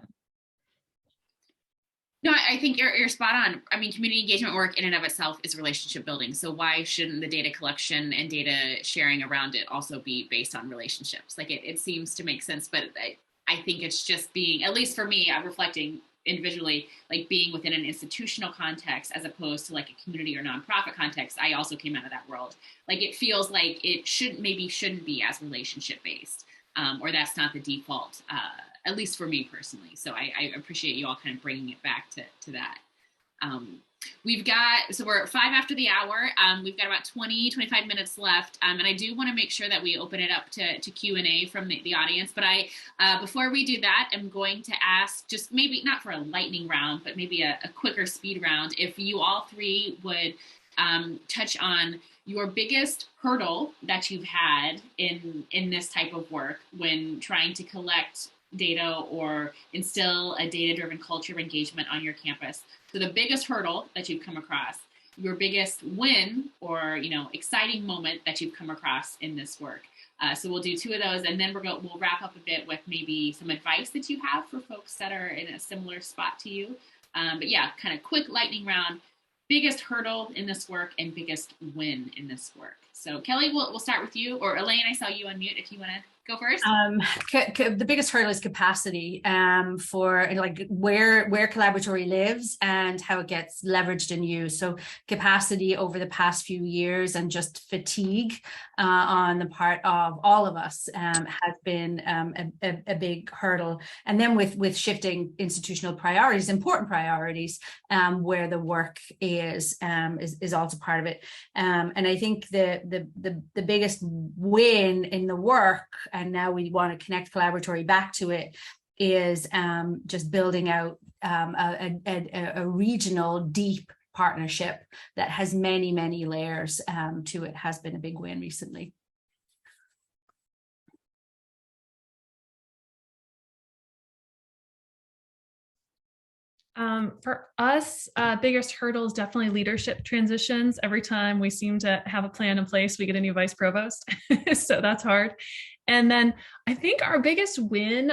no, I think you're spot on. I mean, community engagement work in and of itself is relationship building. So why shouldn't the data collection and data sharing around it also be based on relationships? Like, it seems to make sense, but I think it's just being, at least for me, I'm reflecting individually, like being within an institutional context as opposed to like a community or nonprofit context. I also came out of that world. Like, it feels like it shouldn't be as relationship based, or that's not the default, at least for me personally. So I appreciate you all kind of bringing it back to that. So we're 5 after the hour. We've got about 25 minutes left. And I do want to make sure that we open it up to Q&A from the audience. But before we do that, I'm going to ask, just maybe not for a lightning round, but maybe a quicker speed round, if you all 3 would touch on your biggest hurdle that you've had in this type of work when trying to collect data or instill a data-driven culture of engagement on your campus. So the biggest hurdle that you've come across, your biggest win or, you know, exciting moment that you've come across in this work. So we'll do 2 of those, and then we'll wrap up a bit with maybe some advice that you have for folks that are in a similar spot to you. But yeah, kind of quick lightning round. Biggest hurdle in this work and biggest win in this work. So Kelly, we'll start with you, or Elaine, I saw you unmute if you want to go first. The biggest hurdle is capacity for like where Collaboratory lives and how it gets leveraged and used. So capacity over the past few years and just fatigue on the part of all of us has been a big hurdle. And then with shifting institutional priorities, important priorities, where the work is also part of it. And I think the biggest win in the work, and now we want to connect Collaboratory back to it, is just building out a regional deep partnership that has many layers to it. Has been a big win recently. For us, biggest hurdle is definitely leadership transitions. Every time we seem to have a plan in place, we get a new vice provost. So that's hard. And then I think our biggest win,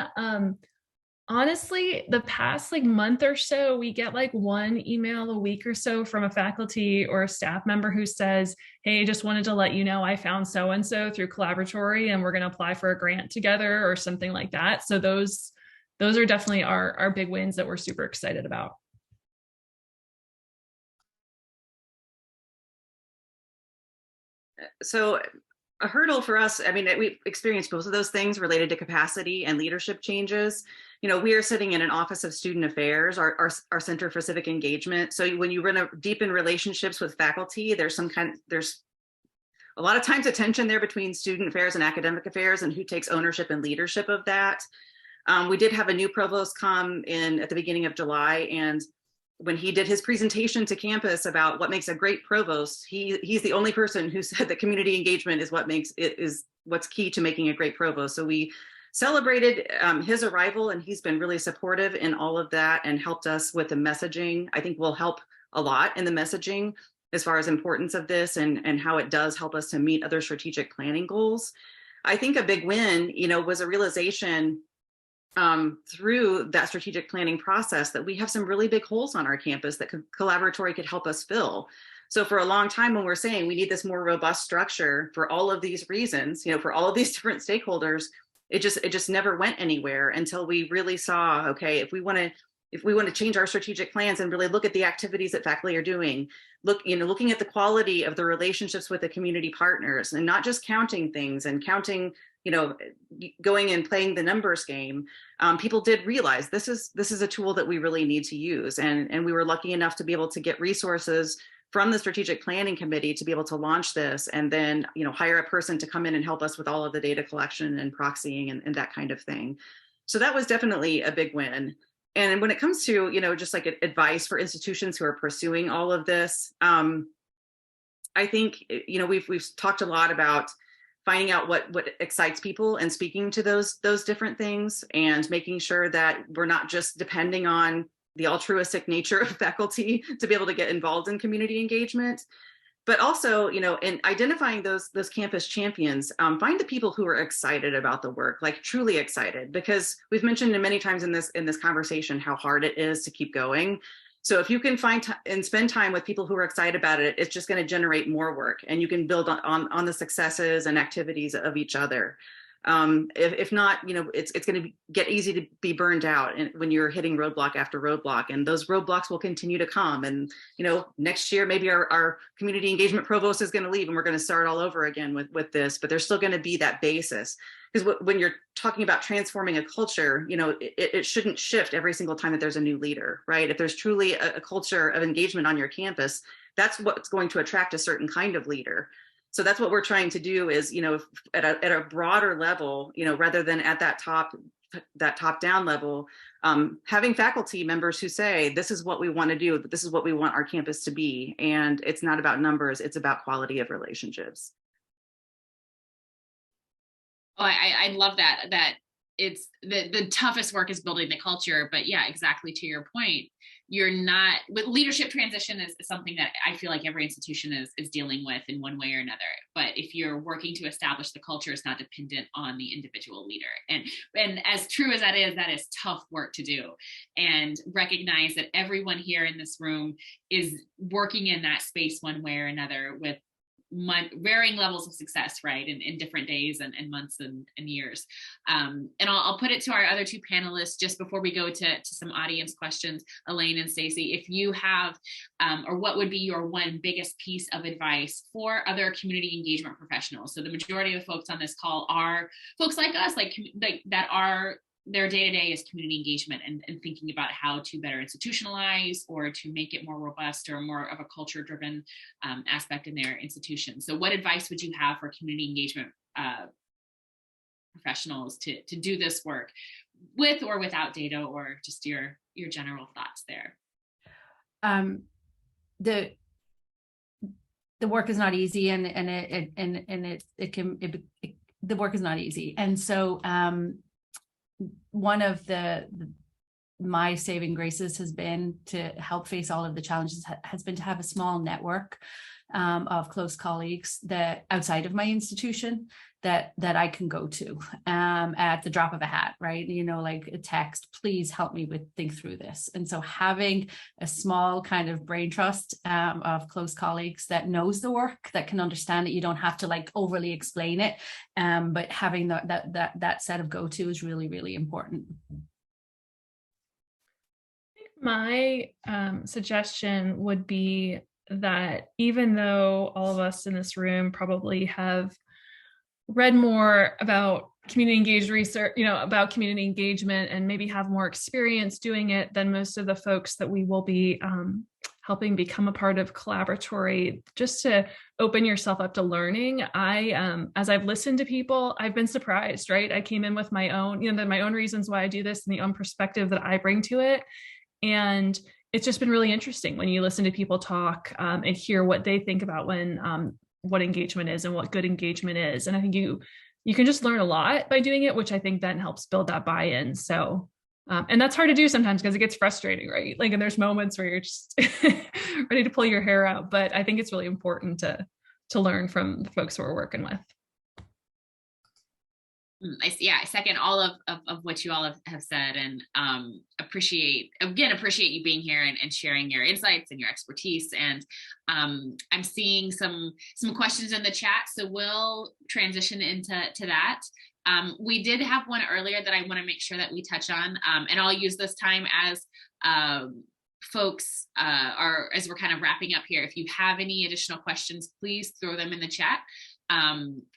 honestly, the past like month or so, we get like 1 email a week or so from a faculty or a staff member who says, hey, just wanted to let you know I found so-and-so through Collaboratory and we're going to apply for a grant together or something like that. So those are definitely our big wins that we're super excited about. So a hurdle for us, I mean, we experienced both of those things related to capacity and leadership changes. You know, we are sitting in an Office of Student Affairs, our Center for Civic Engagement. So when you run a deepen relationships with faculty, there's a lot of times a tension there between student affairs and academic affairs and who takes ownership and leadership of that. We did have a new provost come in at the beginning of July, and when he did his presentation to campus about what makes a great provost, he's the only person who said that community engagement is what's key to making a great provost. So we celebrated his arrival, and he's been really supportive in all of that and helped us with the messaging. I think will help a lot in the messaging as far as importance of this and how it does help us to meet other strategic planning goals. I think a big win, you know, was a realization through that strategic planning process that we have some really big holes on our campus that Collaboratory could help us fill. So for a long time, when we're saying we need this more robust structure for all of these reasons, for all of these different stakeholders, it just never went anywhere until we really saw, okay, if we want to change our strategic plans and really look at the activities that faculty are doing, looking at the quality of the relationships with the community partners and not just counting things and counting, going and playing the numbers game, people did realize this is a tool that we really need to use. And we were lucky enough to be able to get resources from the strategic planning committee to be able to launch this, and then hire a person to come in and help us with all of the data collection and proxying and that kind of thing. So that was definitely a big win. And when it comes to just like advice for institutions who are pursuing all of this, I think we've talked a lot about finding out what excites people and speaking to those different things, and making sure that we're not just depending on the altruistic nature of faculty to be able to get involved in community engagement, but also, in identifying those campus champions, find the people who are excited about the work, like truly excited, because we've mentioned many times in this conversation how hard it is to keep going. So if you can find and spend time with people who are excited about it, it's just going to generate more work, and you can build on the successes and activities of each other. If not, it's going to get easy to be burned out when you're hitting roadblock after roadblock, and those roadblocks will continue to come. And, next year, maybe our community engagement provost is going to leave and we're going to start all over again with this, but there's still going to be that basis. Because when you're talking about transforming a culture, it shouldn't shift every single time that there's a new leader, right? If there's truly a culture of engagement on your campus, that's what's going to attract a certain kind of leader. So that's what we're trying to do is, at a broader level, rather than at that top down level, having faculty members who say, this is what we want to do, this is what we want our campus to be. And it's not about numbers, it's about quality of relationships. Oh, I love that it's the toughest work is building the culture. But yeah, exactly to your point, you're not with leadership transition is something that I feel like every institution is dealing with in one way or another. But if you're working to establish the culture, it's not dependent on the individual leader. And as true as that is tough work to do. And recognize that everyone here in this room is working in that space one way or another with varying levels of success, right, in different days and months and years. And I'll put it to our other two panelists just before we go to some audience questions, Elaine and Stacy, if you have, or what would be your one biggest piece of advice for other community engagement professionals? So the majority of the folks on this call are folks like us, like that are their day-to-day is community engagement and thinking about how to better institutionalize or to make it more robust or more of a culture-driven aspect in their institution. So what advice would you have for community engagement professionals to do this work with or without data, or just your general thoughts there? The work is not easy, and the work is not easy. And so one of my saving graces has been to help face all of the challenges has been to have a small network of close colleagues that outside of my institution that I can go to at the drop of a hat, right? Like a text, please help me think through this. And so having a small kind of brain trust of close colleagues that knows the work, that can understand it, you don't have to like overly explain it, but having that set of go-to is really, really important. My suggestion would be that even though all of us in this room probably have read more about community engaged research, about community engagement, and maybe have more experience doing it than most of the folks that we will be helping become a part of Collaboratory, just to open yourself up to learning. As I've listened to people, I've been surprised, right? I came in with my own, my own reasons why I do this and the own perspective that I bring to it. And it's just been really interesting when you listen to people talk and hear what they think about what engagement is and what good engagement is. And I think you can just learn a lot by doing it, which I think then helps build that buy-in. So, and that's hard to do sometimes because it gets frustrating, right? Like, and there's moments where you're just ready to pull your hair out, but I think it's really important to learn from the folks who we're working with. Yeah, I second all of what you all have said, and appreciate you being here and sharing your insights and your expertise. And I'm seeing some questions in the chat, so we'll transition into that. We did have one earlier that I want to make sure that we touch on, and I'll use this time as folks as we're kind of wrapping up here. If you have any additional questions, please throw them in the chat.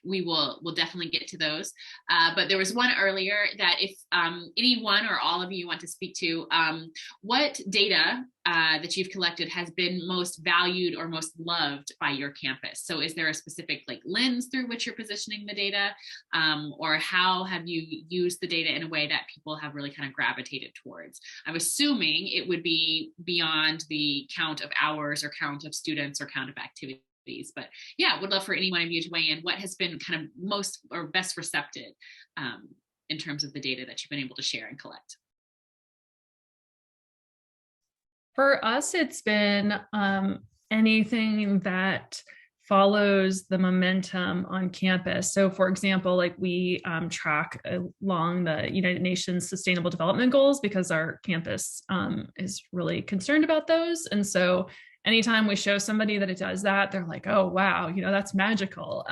We'll definitely get to those. But there was one earlier that if anyone or all of you want to speak to, what data that you've collected has been most valued or most loved by your campus? So is there a specific lens through which you're positioning the data, or how have you used the data in a way that people have really kind of gravitated towards? I'm assuming it would be beyond the count of hours or count of students or count of activities. But yeah, would love for any one of you to weigh in. What has been kind of most or best recepted in terms of the data that you've been able to share and collect? For us, it's been anything that follows the momentum on campus. So for example, we track along the United Nations Sustainable Development Goals because our campus is really concerned about those. And so anytime we show somebody that it does that, they're like, oh, wow, that's magical.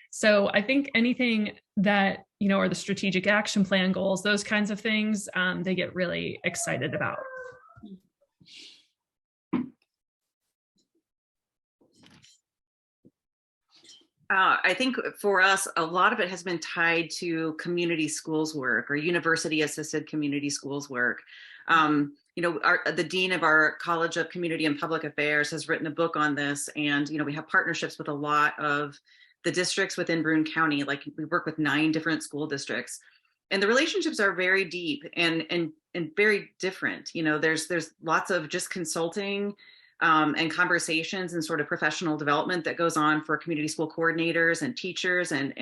So I think anything that, or the strategic action plan goals, those kinds of things, they get really excited about. I think for us, a lot of it has been tied to community schools work or university assisted community schools work. The dean of our College of Community and Public Affairs has written a book on this, and we have partnerships with a lot of the districts within Broome County. We work with 9 different school districts, and the relationships are very deep and very different. There's lots of just consulting and conversations and sort of professional development that goes on for community school coordinators and teachers and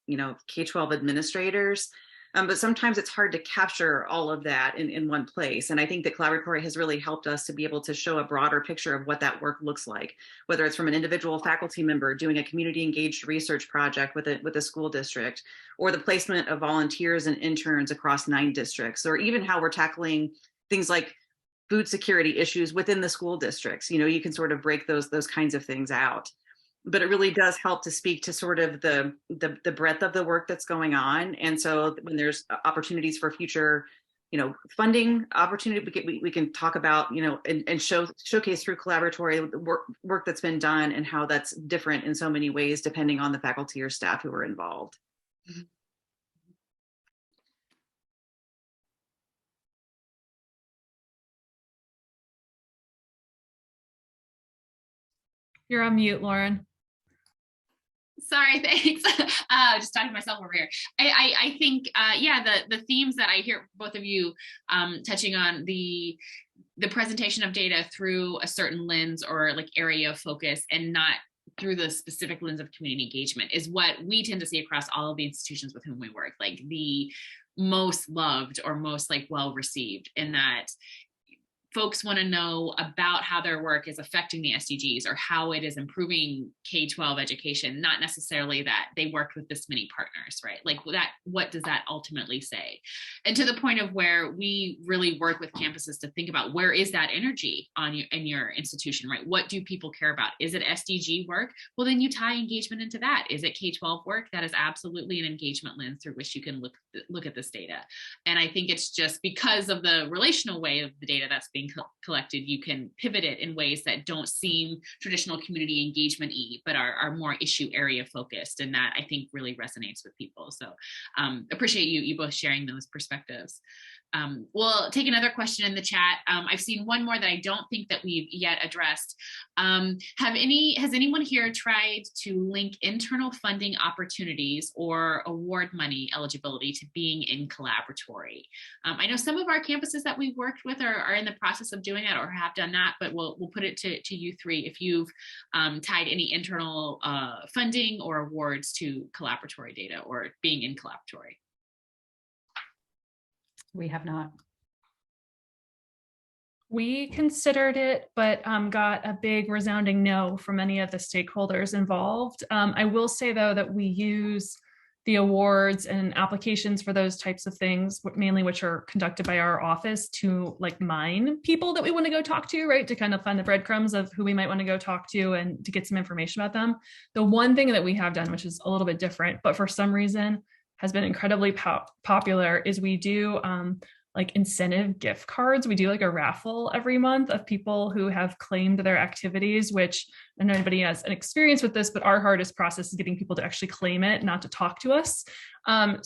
K-12 administrators. But sometimes it's hard to capture all of that in one place. And I think that Collaboratory has really helped us to be able to show a broader picture of what that work looks like, whether it's from an individual faculty member doing a community engaged research project with a school district, or the placement of volunteers and interns across 9 districts, or even how we're tackling things like food security issues within the school districts. You can sort of break those kinds of things out. But it really does help to speak to sort of the breadth of the work that's going on. And so when there's opportunities for future, funding opportunity, we can talk about, and showcase through Collaboratory the work that's been done and how that's different in so many ways, depending on the faculty or staff who are involved. You're on mute, Lauren. Sorry, thanks. Just talking to myself over here. I think, the themes that I hear both of you touching on, the presentation of data through a certain lens or area of focus, and not through the specific lens of community engagement, is what we tend to see across all of the institutions with whom we work, the most loved or most well received, in that folks want to know about how their work is affecting the SDGs or how it is improving K-12 education, not necessarily that they worked with this many partners, right? What does that ultimately say? And to the point of where we really work with campuses to think about, where is that energy in your institution, right? What do people care about? Is it SDG work? Well, then you tie engagement into that. Is it K-12 work? That is absolutely an engagement lens through which you can look at this data. And I think it's just because of the relational way of the data that's being collected, you can pivot it in ways that don't seem traditional community engagement-y, but are more issue area focused. And that, I think, really resonates with people. So appreciate you both sharing those perspectives. We'll take another question in the chat. I've seen one more that I don't think that we've yet addressed. Has anyone here tried to link internal funding opportunities or award money eligibility to being in Collaboratory? I know some of our campuses that we've worked with are in the process of doing that or have done that, but we'll put it to you three if you've tied any internal funding or awards to Collaboratory data or being in Collaboratory. We have not. We considered it, but got a big resounding no from many of the stakeholders involved. I will say, though, that we use the awards and applications for those types of things, mainly which are conducted by our office, to like mine people that we want to go talk to, right? To kind of find the breadcrumbs of who we might want to go talk to and to get some information about them. The one thing that we have done, which is a little bit different, but for some reason has been incredibly popular, is we do like incentive gift cards. We do like a raffle every month of people who have claimed their activities, which I don't know anybody has an experience with this, but our hardest process is getting people to actually claim it, not to talk to us. And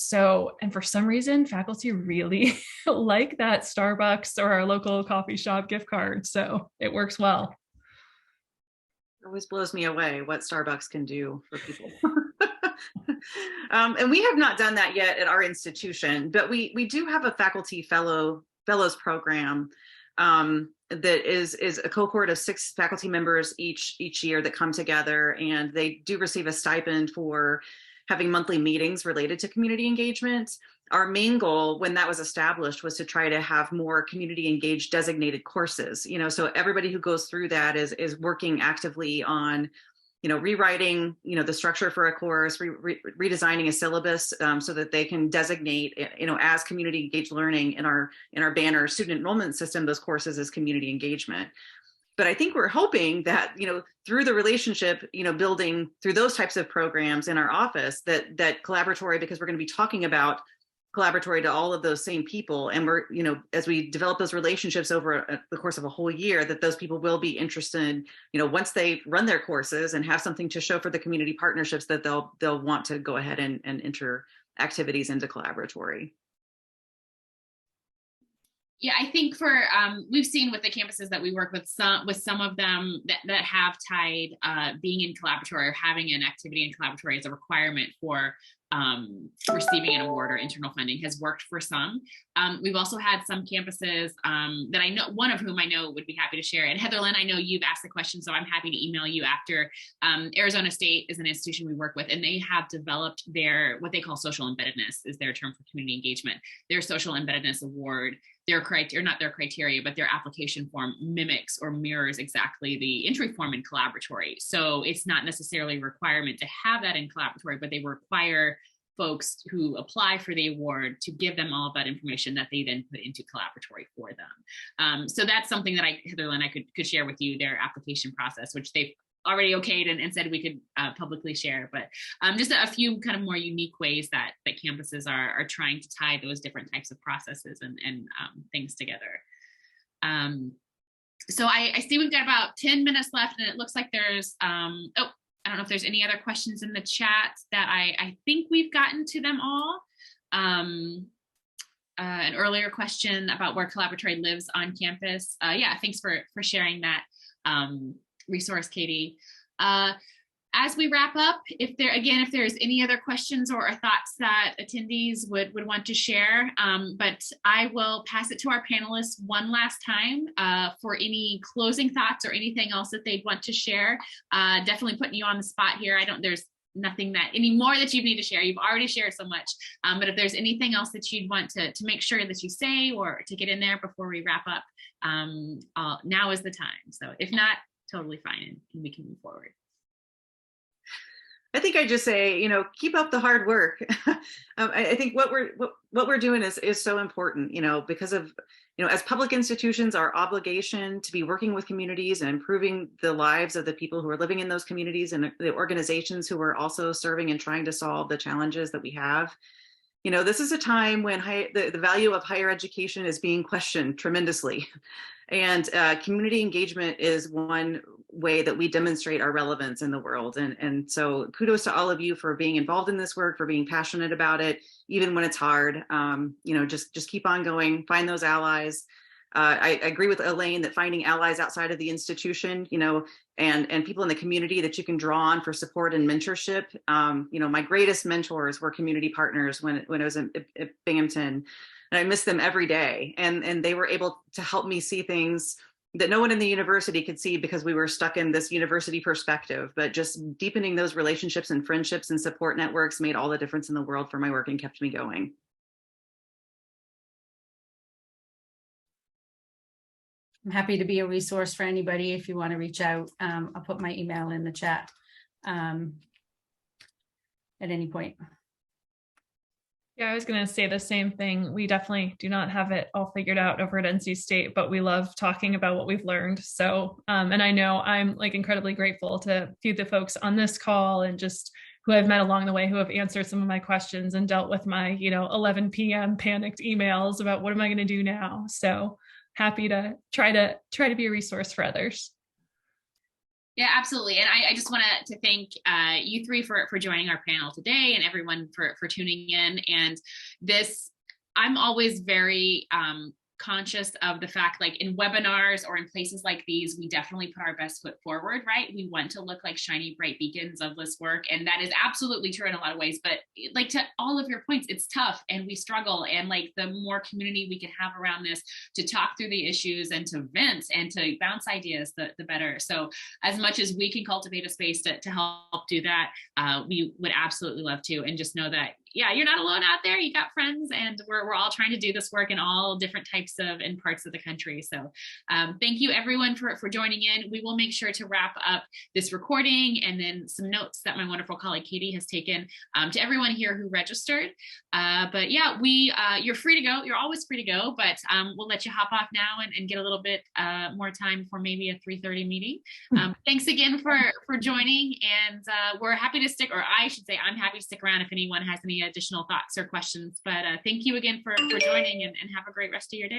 for some reason, faculty really like that Starbucks or our local coffee shop gift card. So it works well. It always blows me away what Starbucks can do for people. And we have not done that yet at our institution, but we do have a faculty fellows program that is a cohort of 6 faculty members each year that come together, and they do receive a stipend for having monthly meetings related to community engagement. Our main goal when that was established was to try to have more community engaged designated courses, so everybody who goes through that is working actively on rewriting, the structure for a course, redesigning a syllabus so that they can designate, as community engaged learning in our banner student enrollment system, those courses as community engagement. But I think we're hoping that, through the relationship, building through those types of programs in our office, that Collaboratory, because we're going to be talking about Collaboratory to all of those same people, and we're, as we develop those relationships over the course of a whole year, that those people will be interested, once they run their courses and have something to show for the community partnerships, that they'll want to go ahead and enter activities into Collaboratory. Yeah, I think for we've seen with the campuses that we work with some of them that have tied being in Collaboratory or having an activity in Collaboratory as a requirement for receiving an award or internal funding has worked for some. We've also had some campuses that I know, one of whom I know would be happy to share. And Heather Lynn, I know you've asked the question, so I'm happy to email you after. Arizona State is an institution we work with, and they have developed their, what they call social embeddedness is their term for community engagement. Their social embeddedness award, their criteria, not their criteria, but their application form mimics or mirrors exactly the entry form in Collaboratory. So it's not necessarily a requirement to have that in Collaboratory, but they require folks who apply for the award to give them all of that information that they then put into Collaboratory for them. So that's something that Heather Lynn, I could share with you, their application process, which they've already okayed and said we could publicly share, but just a few kind of more unique ways that campuses are trying to tie those different types of processes and things together. So I see we've got about 10 minutes left, and it looks like there's, I don't know if there's any other questions in the chat that I think we've gotten to them all. An earlier question about where Collaboratory lives on campus. Yeah, thanks for sharing that resource, Katie. As we wrap up, if there's any other questions or thoughts that attendees would want to share, but I will pass it to our panelists one last time for any closing thoughts or anything else that they'd want to share. Definitely putting you on the spot here. There's nothing that any more that you need to share. You've already shared so much, but if there's anything else that you'd want to make sure that you say or to get in there before we wrap up, now is the time. So if not, totally fine, and we can move forward. I think I just say, keep up the hard work. I think what we're doing is so important, because of, as public institutions, our obligation to be working with communities and improving the lives of the people who are living in those communities and the organizations who are also serving and trying to solve the challenges that we have. This is a time when the value of higher education is being questioned tremendously. And community engagement is one way that we demonstrate our relevance in the world. And so kudos to all of you for being involved in this work, for being passionate about it, even when it's hard. Just keep on going, find those allies. I agree with Elaine that finding allies outside of the institution, and people in the community that you can draw on for support and mentorship. My greatest mentors were community partners when I was at Binghamton. And I miss them every day. And they were able to help me see things that no one in the university could see because we were stuck in this university perspective. But just deepening those relationships and friendships and support networks made all the difference in the world for my work and kept me going. I'm happy to be a resource for anybody if you want to reach out. I'll put my email in the chat at any point. Yeah, I was going to say the same thing. We definitely do not have it all figured out over at NC State, but we love talking about what we've learned. So, and I know I'm like incredibly grateful to a few of the folks on this call and just who I've met along the way who have answered some of my questions and dealt with my, 11 p.m. panicked emails about what am I going to do now. So happy to try to be a resource for others. Yeah, absolutely. And I just want to thank you three for joining our panel today and everyone for tuning in. And this, I'm always very conscious of the fact, like in webinars or in places like these, we definitely put our best foot forward, right? We want to look like shiny, bright beacons of this work. And that is absolutely true in a lot of ways. But like to all of your points, it's tough and we struggle. And like the more community we can have around this to talk through the issues and to vent and to bounce ideas, the better. So as much as we can cultivate a space to help do that, we would absolutely love to. And just know that, yeah, you're not alone out there. You got friends, and we're all trying to do this work in all different types of and parts of the country. So thank you everyone for joining in. We will make sure to wrap up this recording and then some notes that my wonderful colleague Katie has taken to everyone here who registered. But yeah, you're free to go. You're always free to go, but we'll let you hop off now and get a little bit more time for maybe a 3:30 meeting. Thanks again for joining, and we're happy to stick, or I should say, I'm happy to stick around if anyone has any additional thoughts or questions. But thank you again for joining, and have a great rest of your day.